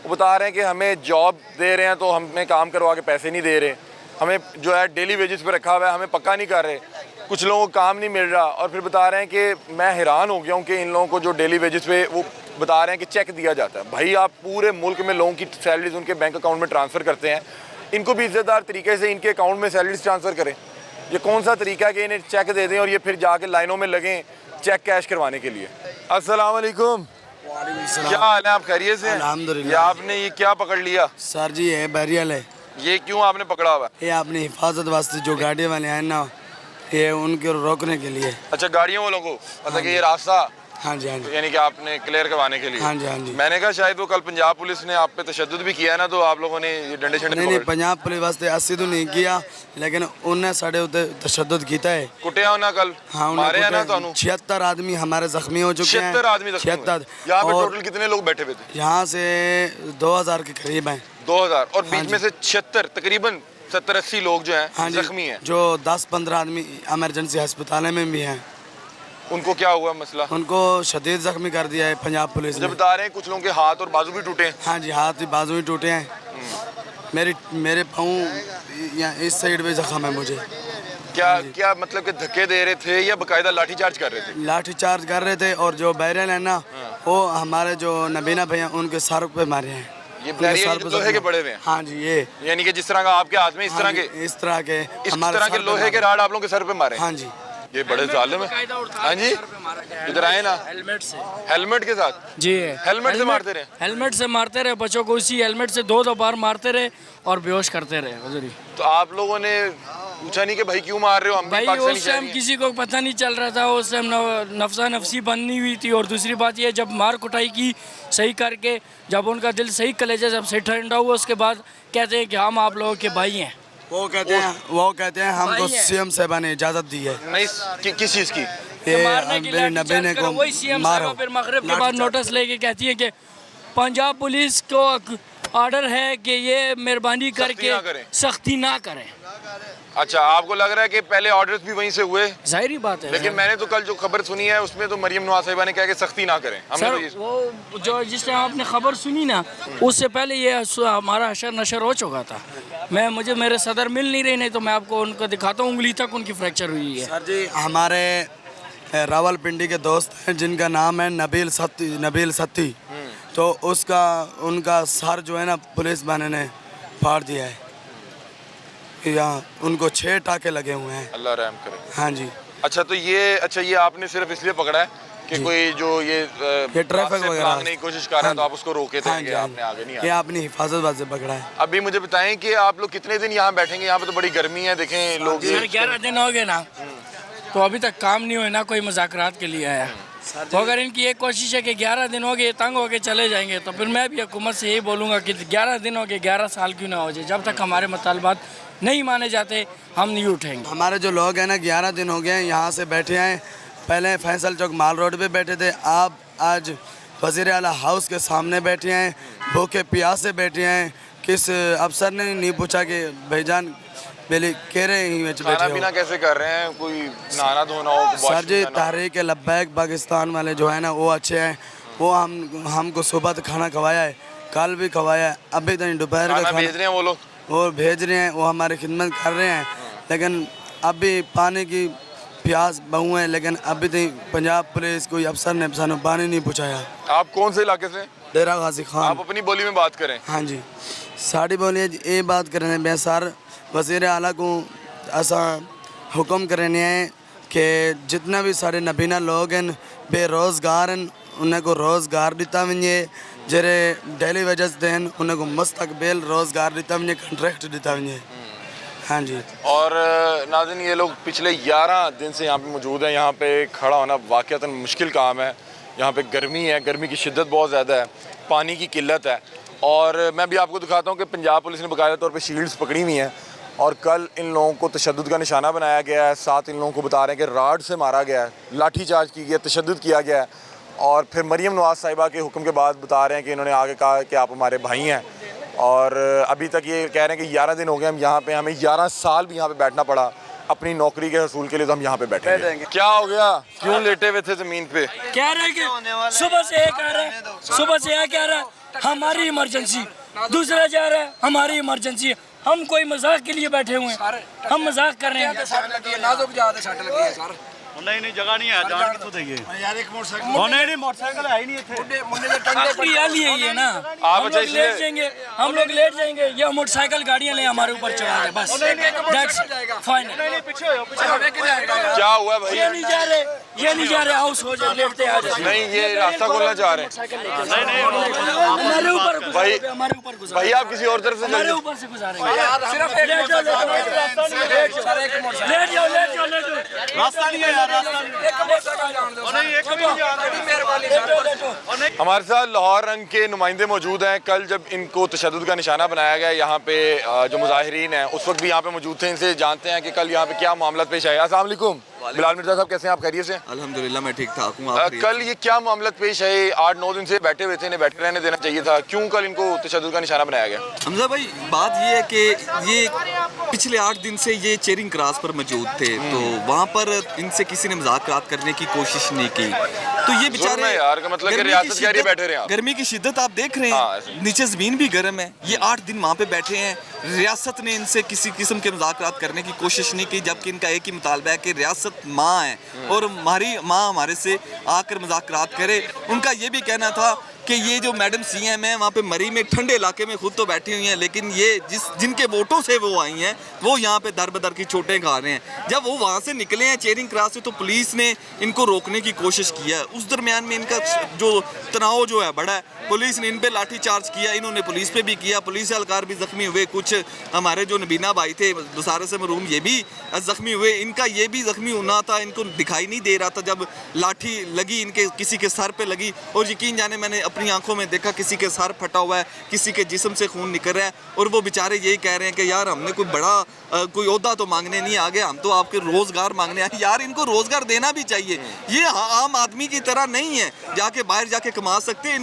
वो बता रहे हैं कि हमें जॉब दे रहे हैं तो हमें काम करवा के पैसे नहीं दे रहे, हमें जो है डेली वेजेस पे रखा हुआ है, हमें पक्का नहीं कर रहे, कुछ लोगों को काम नहीं मिल रहा। और फिर बता रहे हैं कि मैं हैरान हो गया हूँ कि इन लोगों को जो डेली वेजेस पे वो बता रहे हैं कि चेक दिया जाता है। भाई आप पूरे मुल्क में लोगों की सैलरीज उनके बैंक अकाउंट में ट्रांसफ़र करते हैं, इनको भी इज़्ज़तदार तरीके से इनके अकाउंट में सैलरीज ट्रांसफ़र करें। ये कौन सा तरीका है कि इन्हें चेक दे दें और ये फिर जाके लाइनों में लगें चेक कैश करवाने के लिए? अस्सलाम वालेकुम। क्या हाल है, आप खैरियत से हैं? अल्हम्दुलिल्लाह। ये आपने ये क्या पकड़ लिया? सर जी ये बैरियल है, ये क्यों आपने पकड़ा हुआ है? ये अपनी हिफाजत वास्ते जो गाड़ी वाले हैं ना, ये उनको रोकने के लिए। अच्छा, गाड़ियों वालों को मतलब कि ये रास्ता, हाँ जी हाँ जी यानी कि आपने क्लियर करवाने के लिए? हाँ जी हाँ जी। मैंने कहा शायद वो कल पंजाब पुलिस ने आप पे तशद्दुद भी किया है ना, तो आप लोगों ने ये डंडे शंडे नहीं नहीं, पकड़ पंजाब पुलिस वास्ते अस्सी तो नहीं किया, लेकिन उन्हें साढ़े उत्ते तशद्दुद किया है। कुटिया होना कल? हाँ, मारे हैं ना ਤੁਹਾਨੂੰ? 76 आदमी हमारे जख्मी हो चुके हैं। 76 आदमी जख्मी हुए। 76। यहाँ पे और टोटल कितने लोग बैठे हुए थे? यहाँ से 2000 के करीब हैं। 2000 और हाँ बीच में से 76 तकरीबन 70-80 लोग जो हैं हाँ जी, जख्मी हैं। जो 10-15 आदमी इमरजेंसी अस्पताल में भी हैं। उनको क्या हुआ मसला? उनको शदीद जख्मी कर दिया है पंजाब पुलिस ने। जब बता रहे हैं कुछ लोगों के हाथ और बाजू भी टूटे हैं। हाँ जी, हाथ भी बाजू भी टूटे हैं। मेरे पाँव यहाँ इस साइड पे जख्म है मुझे। क्या क्या मतलब कि धक्के दे रहे थे या बकायदा लाठी चार्ज कर रहे थे? लाठी चार्ज कर रहे थे, और जो बैरल है ना, वो हमारे जो नबीना भैया उनके सर पे मारे हैं। ये उनके बैरियर सर जो पे लोहे के पड़े हुए हैं? हाँ जी, ये यानी कि जिस तरह का आपके हाथ में इस तरह के इस तरह के इस हमारे तरह सर के पे लोहे के मारे। राड आप लोगों के सर पे मारे? हाँ जी। ये बड़े जालिम है। हाँ जी, इधर आए ना। हेलमेट से हेलमेट के साथ? जी, हेलमेट से मारते रहे? हेलमेट से मारते रहे बच्चों को, उसी हेलमेट से 2 बार मारते रहे और बेहोश करते रहे हुजूरी। तो आप लोगों ने पूछा नहीं कि भाई क्यों मार रहे हो? हम भी भाई पाकिस्तानी उस टाइम शहरी हैं। किसी को पता नहीं चल रहा था, उस टाइम नफसा नफसी बननी हुई थी। और दूसरी बात ये, जब मार कुटाई की सही करके, जब उनका दिल सही कलेजा जब सही ठंडा हुआ, उसके बाद कहते हैं कि हम आप लोगों के भाई हैं। वो कहते हैं हमको सीएम साहबा ने इजाजत दी है। नहीं किस चीज़ की? ये मारने की मेरे नबी ने को वही सीएम मारो। साहब फिर मगरिब के बाद नोटिस लेके कहती है कि पंजाब पुलिस को ऑर्डर है कि ये मेहरबानी करके ना करें। सख्ती ना करें। अच्छा, आपको लग रहा है कि पहले ऑर्डर्स भी वहीं से हुए? जाहिर बात है। लेकिन मैंने तो कल जो खबर सुनी है उसमें तो मरियम नवाज साहिबा ने कहा कि सख्ती ना करें। हमने तो सर वो जो जिस टाइम आपने खबर सुनी ना, उससे पहले ये हमारा हशर नशर हो चुका था। मुझे मेरे सदर मिल नहीं रहे, नहीं तो मैं आपको उनको दिखाता हूँ, उंगली तक उनकी फ्रैक्चर हुई है। सर जी, हमारे रावलपिंडी के दोस्त हैं जिनका नाम है नबील सत्ती, तो उनका सर जो है ना पुलिस वाले ने फाड़ दिया है। यहाँ उनको 6 टाके लगे हुए हैं। अल्लाह रहम करे। हाँ जी। अच्छा, तो ये आपने सिर्फ इसलिए पकड़ा है कि कोई जो ये ट्रैफिक वगैरह भागने की कोशिश कर रहा है तो आप उसको रोके थे कि आपने आगे नहीं ये आया? अपनी हिफाजत वास्ते पकड़ा है। अभी मुझे बताएं कि आप लोग कितने दिन यहाँ बैठेंगे? यहाँ पे तो बड़ी गर्मी है, देखें लोग। सर 11 दिन हो गए ना, तो अभी तक काम नहीं हुआ ना, कोई मुज़ाकरात के लिए आया। तो अगर इनकी एक कोशिश है कि 11 दिन हो गए तंग हो के चले जाएंगे, तो फिर मैं भी हुकूमत से यही बोलूँगा कि 11 दिन हो गए, 11 साल क्यों ना हो जाए, जब तक हमारे मुतालबात नहीं माने जाते हम नहीं उठेंगे। हमारे जो लोग हैं ना 11 दिन हो गए यहाँ से बैठे हैं। पहले फैसल चौक माल रोड पे बैठे थे, आप आज वज़ीर आला हाउस के सामने बैठे हैं, भूखे प्यासे बैठे हैं। किस अफसर ने नहीं पूछा कि भाईजान बेली कह रहे ही बैठे खाना हो। पीना कैसे कर रहे हैं? कोई नहाना धोना हो? सर जी, तहरीक लब्बैक पाकिस्तान वाले जो है ना वो अच्छे हैं। वो हमको सुबह तो खाना खवाया है, कल भी खवाया है, अभी तक दोपहर का खाना भेज रहे हैं वो लोग? वो भेज रहे हैं, वो हमारी खिदमत कर रहे हैं। लेकिन अभी पानी की प्यास बहु है, लेकिन अभी तक पंजाब पुलिस कोई अफसर ने सानू पानी नहीं पहुँचाया। आप कौन से इलाके से? डेरा गाजी खान। आप अपनी बोली में बात करें। हाँ जी, साड़ी बोलिए ये बात करने मैं सर वज़ीर आला को असा हुक्म करने हैं कि जितना भी सारे नबीना लोग हैं बेरोज़गार हैं, उनको रोज़गार दिता वञे। जरे डेली वेजेस देन उनको मुस्तकबिल रोज़गार दिता वञे, कंट्रैक्ट दिता वञे। हाँ जी। और नाज़रीन, ये लोग पिछले 11 दिन से यहाँ पे मौजूद हैं। यहाँ पे खड़ा होना वाक़ईतन मुश्किल काम है। यहाँ पे गर्मी है, गर्मी की शिद्दत बहुत ज़्यादा है, पानी की किल्लत है। और मैं भी आपको दिखाता हूँ कि पंजाब पुलिस ने बाकायदा तौर पे शील्ड्स पकड़ी हुई हैं और कल इन लोगों को तशद्दुद का निशाना बनाया गया है। साथ इन लोगों को बता रहे हैं कि राड से मारा गया है, लाठी चार्ज की गई, तशद्दुद किया गया है। और फिर मरियम नवाज़ साहिबा के हुक्म के बाद बता रहे हैं कि इन्होंने आगे कहा कि आप हमारे भाई हैं। और अभी तक ये कह रहे हैं कि 11 दिन हो गए हम यहाँ पे, हमें 11 साल भी यहाँ पे बैठना पड़ा अपनी नौकरी के हसूल के लिए, तो हम यहाँ पे बैठेंगे। क्या हो गया? क्यों लेटे हुए थे ज़मीन पे? कह रहे कि सुबह से एक आ रहा है, सुबह से एक कह रहा है हमारी इमरजेंसी, दूसरा जा रहा है हमारी इमरजेंसी। हम कोई मजाक के लिए बैठे हुए हैं? हम मजाक कर रहे हैं? नहीं नहीं जगह नहीं है जान कितों देंगे यार एक मोटरसाइकिल नहीं मोटरसाइकिल है ही नहीं ये ना आप अच्छा इसलिए हम लोग लेट जाएंगे, ये मोटरसाइकिल गाड़ियां ले हमारे ऊपर चढ़ा दे बस, फाइनल। क्या हुआ भाई? ये नहीं जा रहे हाउस हो जाए, लेटते आ जाए। नहीं, ये रास्ता खोलना चाह रहे हैं हमारे ऊपर भाई। हमारे ऊपर गुजारे, भाई आप किसी और तरफ से हमारे चलिए। ऊपर से गुजारेंगे। सिर्फ लेट जाओ रास्ता नहीं है यार रास्ता हमारे साथ लाहौर रंग के नुमाइंदे मौजूद हैं। कल जब इनको तशद्दुद का निशाना बनाया गया यहाँ पे, जो मुजाहिरीन हैं उस वक्त भी यहाँ पे मौजूद थे। इनसे जानते हैं कि कल यहाँ पे क्या मामला पेश आया। अस्सलाम वालेकुम बिलाल मिर्जा साहब, कैसे हैं आप? खैरियत से? अल्हम्दुलिल्लाह मैं ठीक ठाक हूँ। कल ये क्या मामला पेश आए? 8-9 दिन से बैठे हुए थे, इन्हें बैठे रहने देना चाहिए था, क्यों कल इनको तशद्दुद का निशाना बनाया गया? हमजा भाई बात ये है कि ये पिछले 8 दिन से ये चेरिंग क्रॉस पर मौजूद थे, तो वहाँ पर इनसे किसी ने मजाक करने की कोशिश नहीं की, तो ये बेचारे यार का मतलब कि रियासत कह रही है बैठे रहे। गर्मी की शिद्दत आप देख रहे हैं, नीचे जमीन भी गर्म है। ये 8 दिन वहाँ पे बैठे हैं, रियासत ने इनसे किसी किस्म के मजाक करने की कोशिश नहीं की, जबकि इनका एक ही मुतालबा है कि रियासत माँ है और हमारी माँ हमारे से आकर मजाक करे। उनका ये भी कहना था कि ये जो मैडम सीएम है वहाँ पे मरी में ठंडे इलाके में खुद तो बैठी हुई हैं, लेकिन ये जिनके वोटों से वो आई हैं वो यहाँ पे दर बदर की चोटें खा रहे हैं। जब वो वहाँ से निकले हैं चेरिंग क्रॉस से, तो पुलिस ने इनको रोकने की कोशिश किया है। उस दरमियान में इनका जो तनाव जो है बड़ा है, पुलिस ने इन पे लाठी चार्ज किया, इन्होंने पुलिस पे भी किया, पुलिस एहलकार भी जख्मी हुए। कुछ हमारे जो नबीना भाई थे दुसारे से मरूम, ये भी जख्मी हुए। इनका ये भी जख्मी होना था, इनको दिखाई नहीं दे रहा था जब लाठी लगी इनके किसी के सर पे लगी, और यकीन जाने मैंने अपनी आंखों में देखा किसी के सर फटा हुआ है, किसी के जिस्म से खून निकल रहा है, और वो बेचारे यही कह रहे हैं कि यार हमने कोई बड़ा कोई ओहदा तो मांगने नहीं आ गए, हम तो आपके रोजगार मांगने आए। यार इनको रोजगार देना भी चाहिए, ये आम आदमी की तरह नहीं है जाके बाहर जाके कमा सकते।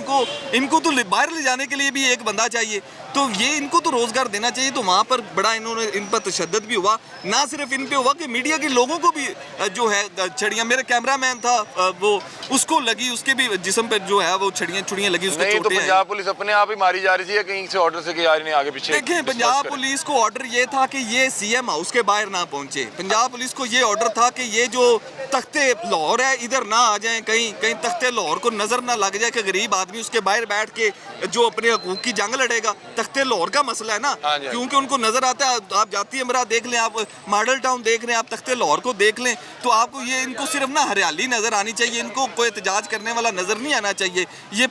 इनको तो बाहर ले जाने के लिए भी एक बंदा चाहिए, तो ये इनको तो रोजगार देना चाहिए। तो वहाँ पर बड़ा इन्होंने इन पर तशद्दुद भी हुआ, ना सिर्फ इन पे हुआ कि मीडिया के लोगों को भी जो है छड़ियाँ, मेरे कैमरामैन था वो उसको लगी, उसके भी जिस्म पे जो है वो छड़ियाँ लगी, उसको नहीं, तो पंजाब पुलिस अपने आप ही मारी जा रही थी या कहीं से ऑर्डर से कि यार इन्हें आगे पीछे? देखें, पंजाब पुलिस को ऑर्डर ये था कि ये सीएम हाउस के बाहर ना पहुंचे। पंजाब पुलिस को ये ऑर्डर था कि ये जो तख्ते लाहौर है इधर ना आ जाएं, कहीं तख्ते लाहौर को नजर ना लग जाए कि गरीब आदमी उसके बाहर बैठ के जो अपने हकूक की जंग लड़ेगा। तख्ते लाहौर का मसला है ना, क्योंकि उनको नजर आता है। आप जाती अमरा देख लें, आप मॉडल टाउन देख लें, आप तख्ते लाहौर को देख लें, तो आपको ये इनको सिर्फ ना हरियाली नजर आनी चाहिए, इनको कोई एहतजाज करने वाला नजर नहीं आना चाहिए। ये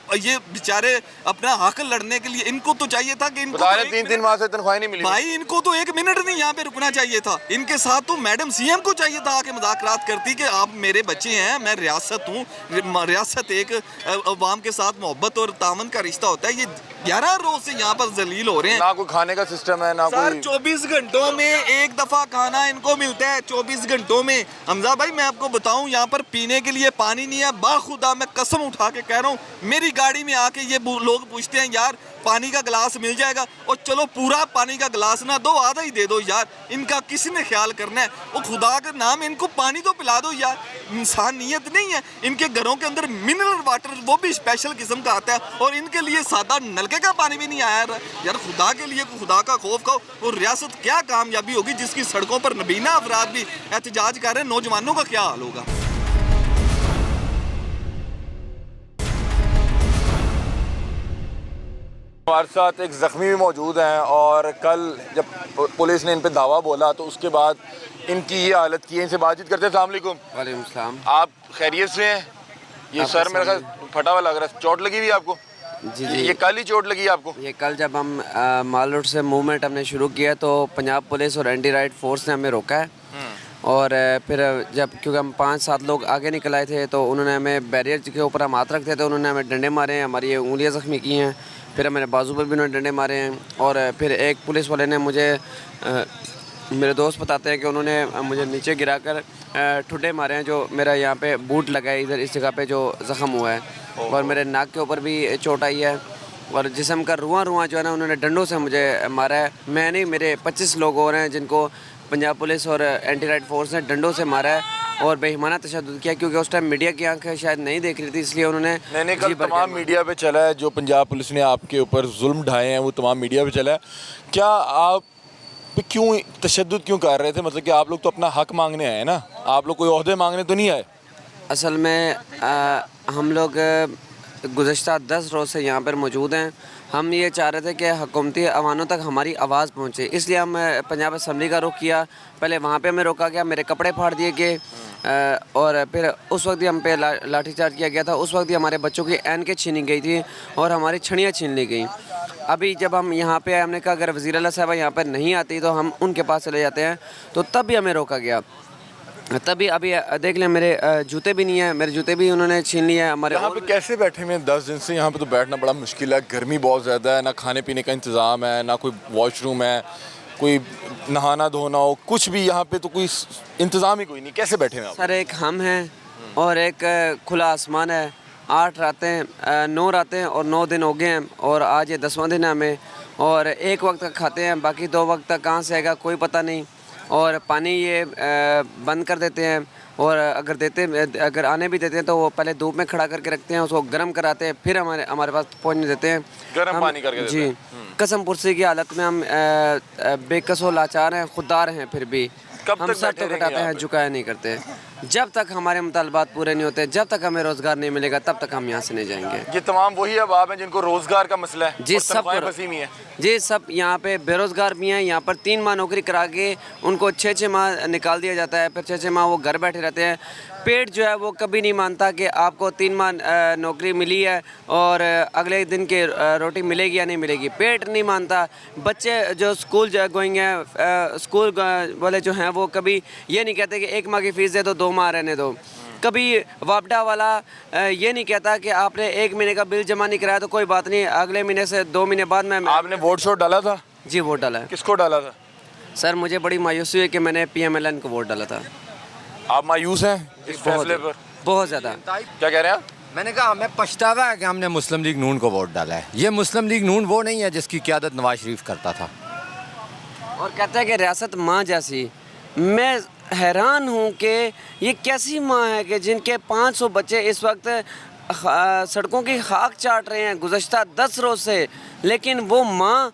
बेचारे अपना हक लड़ने के लिए इनको तो चाहिए था कि इनको 3 माह से तनख्वाह नहीं मिली भाई, इनको तो 1 मिनट नहीं यहाँ पे रुकना चाहिए था। इनके साथ तो मैडम सीएम को चाहिए था आके मजाकरात करती कि आप मेरे बच्चे हैं, मैं रियासत हूँ, रियासत एक अवाम के साथ मोहब्बत और तामन का रिश्ता होता है। ये 11 रोज से यहाँ पर जलील हो रहे हैं, ना कोई खाने का सिस्टम है ना कोई। 24 घंटों में एक दफा खाना इनको मिलता है, 24 घंटों में। हमजा भाई मैं आपको बताऊं, यहाँ पर पीने के लिए पानी नहीं है। बाखुदा मैं कसम उठा के कह रहा हूँ, मेरी गाड़ी में आके ये लोग पूछते हैं यार पानी का गिलास मिल जाएगा, और चलो पूरा पानी का गिलास ना दो, आधा ही दे दो यार। इनका किसी ने ख्याल करना है? वो खुदा के नाम इनको पानी तो पिला दो यार, इंसानियत नहीं है। इनके घरों के अंदर मिनरल वाटर वो भी स्पेशल किस्म का आता है, और इनके लिए सादा नलके का पानी भी नहीं आया यार। खुदा के लिए खुदा का खौफ खाओ। और रियासत क्या कामयाबी होगी जिसकी सड़कों पर नबीना अफराद भी एहतजाज कर रहे हैं, नौजवानों का क्या हाल होगा? हमारे साथ एक ज़ख्मी भी मौजूद हैं, और कल जब पुलिस ने इन पे दावा बोला तो उसके बाद इनकी ये हालत की है। इनसे बातचीत करते हैं। अस्सलाम वालेकुम। वालेकुम सलाम। आप खैरियत से हैं? ये सर मेरा ख्याल फटा हुआ लग रहा है, चोट लगी हुई है आपको? जी जी, ये कल ही चोट लगी आपको? ये कल जब हम माल रोड से मूवमेंट हमने शुरू किया तो पंजाब पुलिस और एंटी राइट फोर्स ने हमें रोका है, और फिर जब क्योंकि हम 5-7 लोग आगे निकल आए थे तो उन्होंने हमें बैरियर के ऊपर हम हाथ रखते थे, उन्होंने हमें डंडे मारे हैं, हमारी उंगलियां ज़ख्मी की हैं, फिर हमारे बाजू पर भी उन्होंने डंडे मारे हैं। और फिर एक पुलिस वाले ने मुझे मेरे दोस्त बताते हैं कि उन्होंने मुझे नीचे गिराकर ठुड्डे मारे हैं, जो मेरा यहाँ पे बूट लगा है इधर इस जगह पे जो ज़ख़म हुआ है, और मेरे नाक के ऊपर भी चोट आई है, और जिस्म का रुआं जो है ना उन्होंने डंडों से मुझे मारा है। मैं नहीं, मेरे 25 लोग और हैं जिनको पंजाब पुलिस और एंटी राइट फोर्स ने डंडों से मारा है और बेईमाना तशद्दुद किया, क्योंकि उस टाइम मीडिया की आंखें शायद नहीं देख रही थी, इसलिए उन्होंने नहीं कल तमाम मीडिया पे चला है जो पंजाब पुलिस ने आपके ऊपर जुल्म ढाए हैं, वो तमाम मीडिया पे चला है। क्या आप पे क्यों तशद्दुद क्यों कर रहे थे? मतलब कि आप लोग तो अपना हक मांगने आए ना, आप लोग कोई ओहदे मांगने तो नहीं आए? असल में हम लोग गुज़श्ता 10 रोज़ से यहाँ पर मौजूद हैं। हम ये चाह रहे थे कि हुकूमती अवानों तक हमारी आवाज़ पहुँचे, इसलिए हम पंजाब असम्बली का रुख किया। पहले वहाँ पे हमें रोका गया, मेरे कपड़े फाड़ दिए गए और फिर उस वक्त ही हम पे लाठीचार्ज किया गया था। उस वक्त ही हमारे बच्चों की ऐनकें छीनी गई थी और हमारी छड़ियाँ छीन ली गई। अभी जब हम यहाँ पे आए, हमने कहा अगर वज़ीर आला साहबा यहाँ पर नहीं आती तो हम उनके पास चले जाते हैं, तो तब भी हमें रोका गया। तभी अभी देख लें मेरे जूते भी नहीं है, मेरे जूते भी उन्होंने छीन लिए हमारे। यहाँ पे कैसे बैठे हुए हैं 10 दिन से? यहाँ पे तो बैठना बड़ा मुश्किल है, गर्मी बहुत ज़्यादा है, ना खाने पीने का इंतज़ाम है, ना कोई वॉशरूम है, कोई नहाना धोना हो, कुछ भी यहाँ पे तो कोई इंतज़ाम ही कोई नहीं। कैसे बैठे हैं आप? सर एक हम हैं और एक खुला आसमान है। 8 रातें 9 रातें और 9 दिन हो गए हैं और आज ये 10वां दिन है हमें। और एक वक्त तक खाते हैं, बाकी 2 वक्त तक कहाँ से आएगा कोई पता नहीं। और पानी ये बंद कर देते हैं और अगर आने भी देते हैं तो वो पहले धूप में खड़ा करके रखते हैं, उसको गर्म कराते हैं, फिर हमारे पास पहुँचने देते हैं गर्म पानी करके देते हैं। जी, कसम पुरसी की हालत में हम बेकसो लाचार हैं, खुददार हैं। फिर भी हम सर तो कटाते हैं, झुकाया नहीं करते। जब तक हमारे मुतालबात पूरे नहीं होते, जब तक हमें रोज़गार नहीं मिलेगा, तब तक हम यहाँ से नहीं जाएंगे। ये तमाम वही अहबाब हैं जिनको रोज़गार का मसला है? जी सब है जी, सब यहाँ पे बेरोज़गार भी हैं। यहाँ पर 3 माह नौकरी करा के उनको 6-6 माह निकाल दिया जाता है, फिर 6-6 माह वो घर बैठे रहते हैं। पेट जो है वो कभी नहीं मानता कि आपको 3 माह नौकरी मिली है और अगले दिन के रोटी मिलेगी या नहीं मिलेगी, पेट नहीं मानता। बच्चे जो स्कूल गोइंग हैं, स्कूल वाले जो हैं वो कभी ये नहीं कहते कि 1 माह की फ़ीस दे दो, 2 माह रहने दो। कभी वापडा वाला ये नहीं कहता कि आपने 1 महीने का बिल जमा नहीं कराया तो कोई बात नहीं, अगले महीने से 2 महीने बाद में। आपने वोट शोट डाला था? जी वोट डाला है। किसको डाला था? सर मुझे बड़ी मायूसी है कि मैंने PMLN को वोट डाला था। आप मायूस हैं इस फैसले पर? बहुत ज़्यादा। क्या कह रहे हैं आप? मैंने कहा हमें पछतावा है कि हमने मुस्लिम लीग नून को वोट डाला है। ये मुस्लिम लीग नून वो नहीं है जिसकी क़यादत नवाज शरीफ करता था। और कहता है कि रियासत माँ जैसी। मैं हैरान हूँ कि ये कैसी माँ है कि जिनके 500 बच्चे इस वक्त सड़कों की खाक चाट रहे हैं गुज़श्ता 10 रोज़ से, लेकिन वो माँ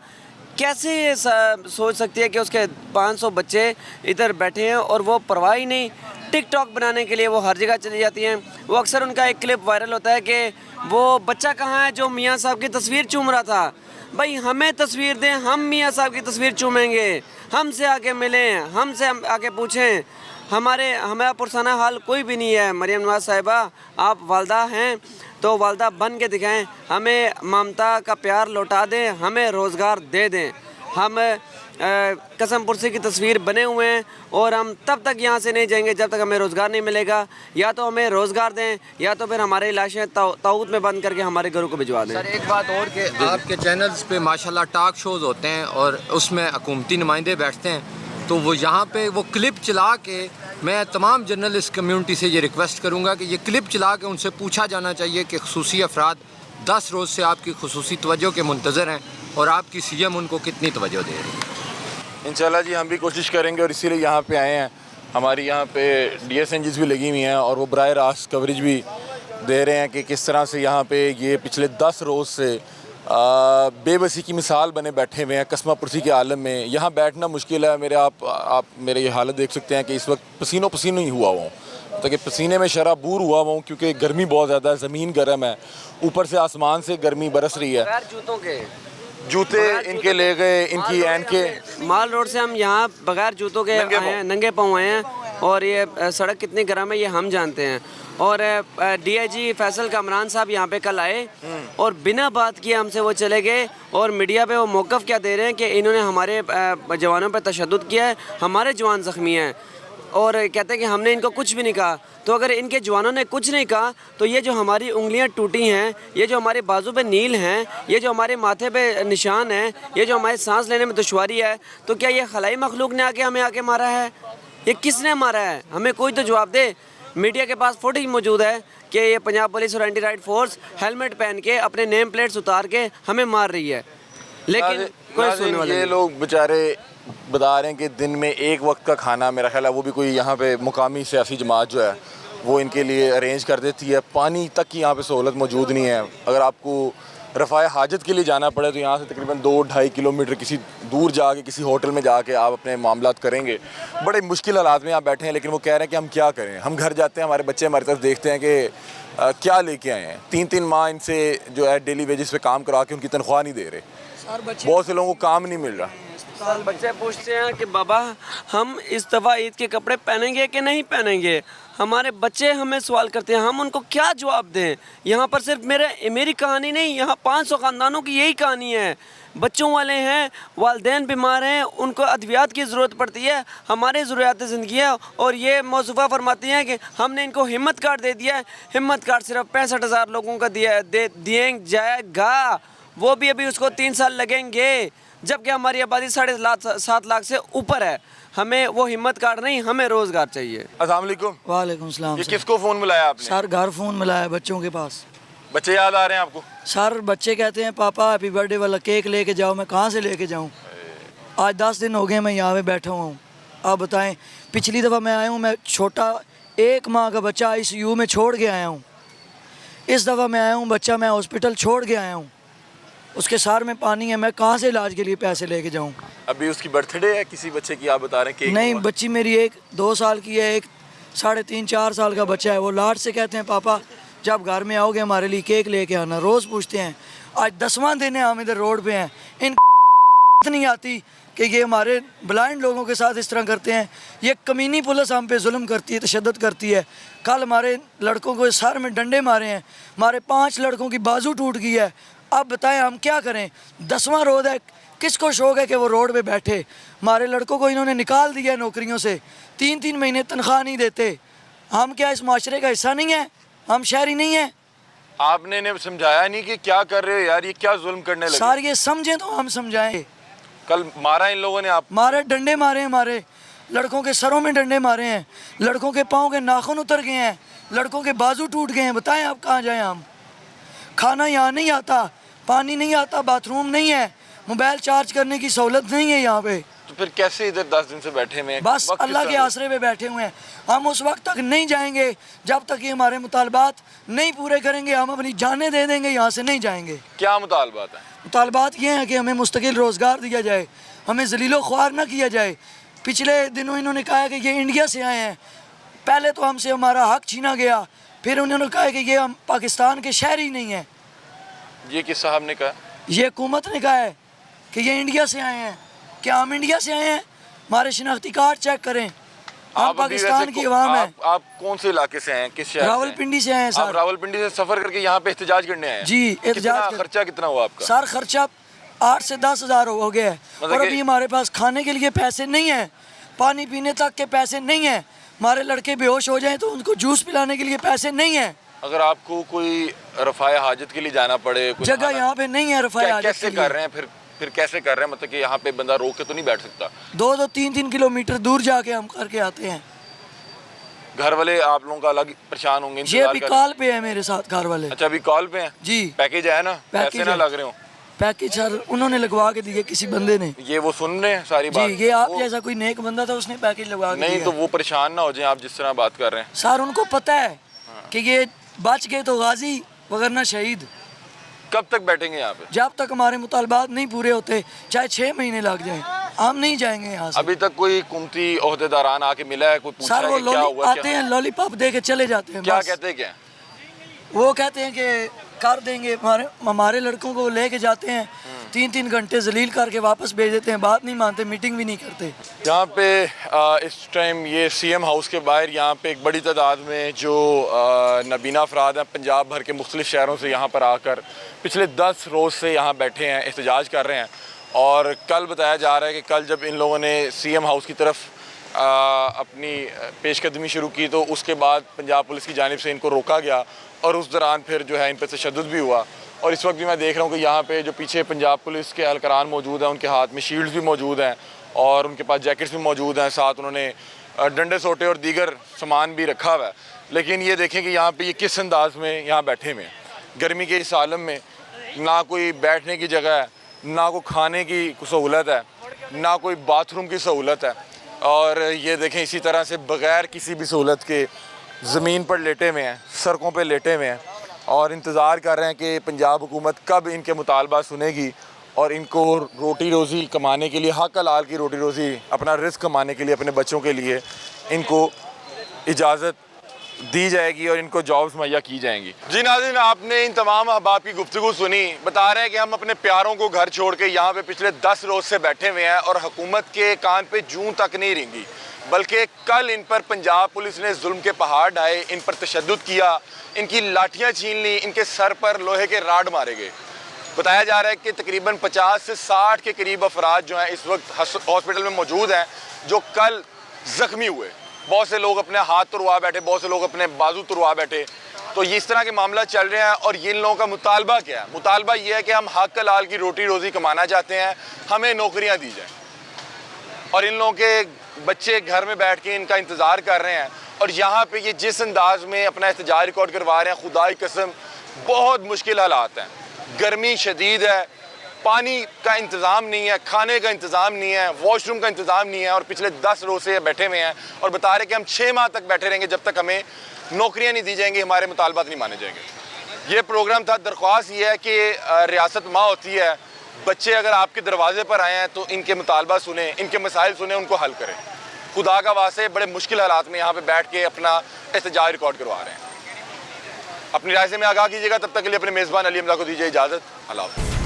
कैसे ये सोच सकती है कि उसके 500 बच्चे इधर बैठे हैं और वो परवाह ही नहीं। टिकटॉक बनाने के लिए वो हर जगह चली जाती हैं। वो अक्सर उनका एक क्लिप वायरल होता है कि वो बच्चा कहाँ है जो मियाँ साहब की तस्वीर चूम रहा था। भाई हमें तस्वीर दें, हम मियाँ साहब की तस्वीर चूमेंगे, हमसे आके मिलें, हमसे आके पूछें। हमारा पुरसाना हाल कोई भी नहीं है। मरियम नवाज साहिबा आप वालदा हैं तो वालदा बन के दिखाएं, हमें ममता का प्यार लौटा दें, हमें रोज़गार दे दें। हम कसम पुरसी की तस्वीर बने हुए हैं और हम तब तक यहाँ से नहीं जाएंगे जब तक हमें रोज़गार नहीं मिलेगा। या तो हमें रोज़गार दें या तो फिर हमारी लाशें ताऊत में बंद करके हमारे घरों को भिजवा दें। सर एक बात और कि आपके चैनल्स पे माशाल्लाह टॉक शोज़ होते हैं और उसमें हुकूमती नुमाइंदे बैठते हैं, तो वो यहाँ पे वो क्लिप चला के, मैं तमाम जर्नलिस्ट कम्यूनिटी से ये रिक्वेस्ट करूँगा कि ये क्लिप चला के उनसे पूछा जाना चाहिए कि खुसूसी अफराद 10 रोज़ से आपकी खुसूसी तवज्जो के मुंतज़र हैं और आपकी CM उनको कितनी तवज्जो दे रही है। इंशाल्लाह जी हम भी कोशिश करेंगे और इसीलिए यहाँ पे आए हैं। हमारी यहाँ पे DSNGs भी लगी हुई हैं और वो बराह रास्त कवरेज भी दे रहे हैं कि किस तरह से यहाँ पे ये पिछले 10 रोज़ से बेबसी की मिसाल बने बैठे हुए हैं कस्मा पुरसी के आलम में। यहाँ बैठना मुश्किल है। आप मेरे ये हालत देख सकते हैं कि इस वक्त पसीनों पसीनों ही हुआ हूँ, ताकि पसीने में शराबूर हुआ हूँ क्योंकि गर्मी बहुत ज़्यादा है, ज़मीन गर्म है, ऊपर से आसमान से गर्मी बरस रही है। जूतों के जूते इनके ले गए, इनकी एन के माल रोड से हम यहाँ बगैर जूतों के आए हैं, नंगे पाँव आए हैं और ये सड़क कितनी गर्म है ये हम जानते हैं। और DIG फैसल कामरान साहब यहाँ पे कल आए और बिना बात किए हमसे वो चले गए और मीडिया पे वो मौक़िफ़ क्या दे रहे हैं कि इन्होंने हमारे जवानों पे तशद्दुद किया है, हमारे जवान ज़ख्मी हैं और कहते हैं कि हमने इनको कुछ भी नहीं कहा। तो अगर इनके जवानों ने कुछ नहीं कहा तो ये जो हमारी उंगलियां टूटी हैं, ये जो हमारे बाजू पे नील हैं, ये जो हमारे माथे पे निशान है, ये जो हमारे सांस लेने में दुश्वारी है, तो क्या ये खलाई मखलूक ने हमें आके मारा है? ये किसने मारा है? हमें कोई तो जवाब दे। मीडिया के पास फुटेज मौजूद है कि ये पंजाब पुलिस और एंटी राइट फोर्स हेलमेट पहन के अपने नेम प्लेट्स उतार के हमें मार रही है, लेकिन कोई सुनने वाला नहीं। ये लोग बेचारे बता रहे हैं कि दिन में 1 वक्त का खाना, मेरा ख्याल है वो भी कोई यहाँ पे मुकामी सियासी जमात जो है वो इनके लिए अरेंज कर देती है। पानी तक की यहाँ पे सहूलत मौजूद नहीं है। अगर आपको रफ़ाए हाजत के लिए जाना पड़े तो यहाँ से तकरीबन 2-2.5 किलोमीटर किसी दूर जाके किसी होटल में जाके आप अपने मामलात करेंगे। बड़े मुश्किल हालात में आप बैठे हैं, लेकिन वो कह रहे हैं कि हम क्या करें। हम घर जाते हैं, हमारे बच्चे हमारी तरफ देखते हैं कि क्या लेके आए हैं। 3-3 माह इनसे जो है डेली वेजेस पे काम करा के उनकी तनख्वाह नहीं दे रहे। बहुत से लोगों को काम नहीं मिल रहा। बच्चे पूछते हैं कि बाबा हम इस दफ़ा ईद के कपड़े पहनेंगे कि नहीं पहनेंगे। हमारे बच्चे हमें सवाल करते हैं, हम उनको क्या जवाब दें। यहाँ पर सिर्फ मेरी कहानी नहीं, यहाँ 500 ख़ानदानों की यही कहानी है। बच्चों वाले हैं, वालिदैन बीमार हैं, उनको अद्वियात की ज़रूरत पड़ती है, हमारे ज़रूरियात ज़िंदगी है। और ये मौसूफ़ा फरमाती हैं कि हमने इनको हिम्मत कार्ड दे दिया है। हिम्मत कार्ड सिर्फ 65,000 लोगों का दिया जाएगा, वो भी अभी उसको 3 साल लगेंगे, जबकि हमारी आबादी 7.5 लाख से ऊपर है। हमें वो हिम्मत कार्ड नहीं, हमें रोज़गार चाहिए। अस्सलाम वालेकुम। वालेकुम सलाम। ये किसको फ़ोन मिलाया आपने? सर घर फ़ोन मिलाया है बच्चों के पास। बच्चे याद आ रहे हैं आपको? सर बच्चे कहते हैं पापा हैप्पी बर्थडे वाला केक लेके जाओ। मैं कहाँ से लेके जाऊँ? आज 10 दिन हो गए मैं यहाँ पे बैठा हुआ हूँ। आप बताएं, पिछली दफ़ा मैं आया हूँ, मैं छोटा 1 माह का बच्चा ICU में छोड़ के आया हूँ। इस दफ़ा मैं आया हूँ, बच्चा मैं हॉस्पिटल छोड़ के आया हूँ, उसके सार में पानी है। मैं कहाँ से इलाज के लिए पैसे लेके जाऊँ? अभी उसकी बर्थडे है किसी बच्चे की, आप बता रहे हैं? नहीं, बच्ची मेरी एक 2 साल की है, एक 3.5-4 साल का बच्चा है। वो लाड से कहते हैं पापा जब घर में आओगे हमारे लिए केक लेके आना। रोज़ पूछते हैं। आज 10वां दिन है हम इधर रोड पे हैं। इन नहीं आती कि ये हमारे ब्लाइंड लोगों के साथ इस तरह करते हैं। ये कमीनी पुलिस हम पे जुल्म करती है, तशद्दुद करती है। कल हमारे लड़कों को सर में डंडे मारे हैं, हमारे 5 लड़कों की बाजू टूट गई है। अब बताएं हम क्या करें? 10वां रोज़ है, किसको शौक है कि वो रोड पे बैठे? हमारे लड़कों को इन्होंने निकाल दिया नौकरियों से, 3-3 महीने तनख्वाह नहीं देते। हम क्या इस माशरे का हिस्सा नहीं है? हम शहरी नहीं हैं? आपने इन्हें समझाया नहीं कि क्या कर रहे हो यार, ये क्या जुल्म करने लगे? सार ये समझें तो हम समझाएं। कल मारा इन लोगों ने? आप मारे, डंडे मारे, हमारे लड़कों के सरों में डंडे मारे हैं, लड़कों के पाँव के नाखून उतर गए हैं, लड़कों के बाजू टूट गए हैं। बताएं आप कहाँ जाएं हम? खाना यहाँ नहीं आता, पानी नहीं आता, बाथरूम नहीं है, मोबाइल चार्ज करने की सहूलत नहीं है यहाँ पे। तो फिर कैसे इधर 10 दिन से बैठे हुए हैं? बस अल्लाह के आसरे पे बैठे हुए हैं। हम उस वक्त तक नहीं जाएंगे जब तक ये हमारे मुतालबात नहीं पूरे करेंगे। हम अपनी जानें दे देंगे, यहाँ से नहीं जाएंगे। क्या मुतालबात है? मुतालबात ये हैं कि हमें मुस्तकिल रोज़गार दिया जाए, हमें ज़लीलो ख्वार ना किया जाए। पिछले दिनों इन्होंने कहा है कि ये इंडिया से आए हैं। पहले तो हमसे हमारा हक छीना गया, फिर उन्होंने कहा कि ये हम पाकिस्तान के शहरी नहीं हैं। ये किस साहब ने कहा? ये हुकूमत ने कहा है कि ये इंडिया से आए हैं। क्या हम इंडिया से आए हैं? हमारे शनाख्ती कार्ड चेक करें। हम पाकिस्तान की अवाम है। आप कौन से इलाके से हैं? किस शहर? रावलपिंडी से हैं सर। आप रावलपिंडी से सफर करके यहाँ पे एहतजाज करने आए हैं? जी, एहतजाज। खर्चा कितना हुआ आपका? सर खर्चा 8 से 10 हज़ार हो गया है। और अभी हमारे पास खाने के लिए पैसे नहीं है, पानी पीने तक के पैसे नहीं है। हमारे लड़के बेहोश हो जाएं तो उनको जूस पिलाने के लिए पैसे नहीं है। अगर आपको कोई रफ़ाए हाजत के लिए जाना पड़े, जगह यहाँ पे नहीं है रफ़ाए हाजत कैसे कर रहे हैं? फिर कैसे कर रहे हैं? मतलब कि यहाँ पे बंदा रोक के तो नहीं बैठ सकता? 2-2, 3-3 किलोमीटर दूर जाके हम करके आते हैं। घर वाले आप लोगों का अलग परेशान होंगे? ये अभी कॉल पे है मेरे साथ घर वाले। अच्छा, अभी कॉल पे हैं? जी। पैकेज है ना? पैसे ना लग रहे हो? पैकेज सर उन्होंने लगवा के दिए, किसी बंदे ने। ये वो सुन रहे हैं सारी बात? जी, ये आप जैसा कोई नेक बंदा था, उसने पैकेज लगवा के दिया। नहीं तो वो परेशान ना हो जाए आप जिस तरह बात कर रहे हैं। सर उनको पता है कि ये बच गए तो गाजी वगरना शहीद। कब तक बैठेंगे यहाँ पे? जब तक हमारे मुतालबात नहीं पूरे होते, चाहे 6 महीने लग जाएं, हम नहीं जाएंगे यहाँ से। अभी तक कोई हुकूमती ओहदेदारान आके मिला है? कोई पूछा सर है वो कि क्या हुआ? आते हैं, लॉलीपॉप दे के चले जाते हैं। क्या कहते हैं? क्या वो कहते हैं कि कर देंगे। हमारे लड़कों को लेके जाते हैं, 3-3 घंटे जलील करके वापस भेज देते हैं। बात नहीं मानते, मीटिंग भी नहीं करते। यहाँ पे इस टाइम ये CM हाउस के बाहर यहाँ पे एक बड़ी तादाद में जो नबीना अफराद हैं पंजाब भर के मुख्तलिफ शहरों से यहाँ पर आकर पिछले 10 रोज़ से यहाँ बैठे हैं, एहतजाज कर रहे हैं। और कल बताया जा रहा है कि कल जब इन लोगों ने CM हाउस की तरफ अपनी पेशकदमी शुरू की तो उसके बाद पंजाब पुलिस की जानिब से इनको रोका गया और उस दौरान फिर जो है इन पर तशद्दुद भी हुआ। और इस वक्त भी मैं देख रहा हूँ कि यहाँ पे जो पीछे पंजाब पुलिस के एहलकारान मौजूद हैं, उनके हाथ में शील्ड्स भी मौजूद हैं और उनके पास जैकेट्स भी मौजूद हैं, साथ उन्होंने डंडे सोटे और दीगर सामान भी रखा हुआ है। लेकिन ये देखें कि यहाँ पे ये किस अंदाज में यहाँ बैठे हुए हैं। गर्मी के इस आलम में ना कोई बैठने की जगह है, ना कोई खाने की सहूलत है, ना कोई बाथरूम की सहूलत है। और ये देखें इसी तरह से बग़ैर किसी भी सहूलत के ज़मीन पर लेटे हुए हैं, सड़कों पे लेटे हुए हैं। और इंतज़ार कर रहे हैं कि पंजाब हुकूमत कब इनके मुतालबा सुनेगी और इनको रोटी रोज़ी कमाने के लिए, हक हलाल की रोटी रोज़ी, अपना रिस्क कमाने के लिए, अपने बच्चों के लिए इनको इजाज़त दी जाएगी और इनको जॉब्स मुहैया की जाएंगी। जी नाज़रीन, आपने इन तमाम अहबाब की गुफ्तगू सुनी। बता रहे हैं कि हम अपने प्यारों को घर छोड़ के यहाँ पे पिछले 10 रोज़ से बैठे हुए हैं और हुकूमत के कान पे जूं तक नहीं रेंगी, बल्कि कल इन पर पंजाब पुलिस ने जुल्म के पहाड़ ढाए, इन पर तशद्दुद किया, इनकी लाठियाँ छीन ली, इनके सर पर लोहे के राड मारे गए। बताया जा रहा है कि तकरीबन 50 से 60 के करीब अफराद जो हैं इस वक्त हॉस्पिटल में मौजूद हैं, जो कल ज़ख्मी हुए। बहुत से लोग अपने हाथ तुड़वा बैठे, बहुत से लोग अपने बाजू तुड़वा बैठे। तो ये इस तरह के मामला चल रहे हैं और इन लोगों का मुतालबा क्या है? मुतालबा ये है कि हम हक हलाल की रोटी रोज़ी कमाना चाहते हैं, हमें नौकरियाँ दी जाएँ। और इन लोगों के बच्चे घर में बैठ के इनका इंतज़ार कर रहे हैं और यहाँ पे ये जिस अंदाज में अपना एहतजाज रिकॉर्ड करवा रहे हैं, खुदा की कसम बहुत मुश्किल हालात हैं। गर्मी शदीद है, पानी का इंतज़ाम नहीं है, खाने का इंतज़ाम नहीं है, वॉशरूम का इंतज़ाम नहीं है और पिछले 10 रोज़ से बैठे हुए हैं और बता रहे कि हम 6 माह तक बैठे रहेंगे जब तक हमें नौकरियाँ नहीं दी जाएंगी, हमारे मुतालबात नहीं माने जाएंगे। ये प्रोग्राम था। दरख्वास्त ये है कि रियासत माँ होती है, बच्चे अगर आपके दरवाजे पर आए हैं तो इनके मुतालबा सुने, इनके मसाइल सुने, उनको हल करें। खुदा का वास्ते बड़े मुश्किल हालात में यहाँ पे बैठ के अपना एहतजाज रिकॉर्ड करवा रहे हैं। अपनी राय से में आगाह कीजिएगा। तब तक के लिए अपने मेज़बान अली हमजा को दीजिए इजाज़त। अल्लाह हाफ़िज़।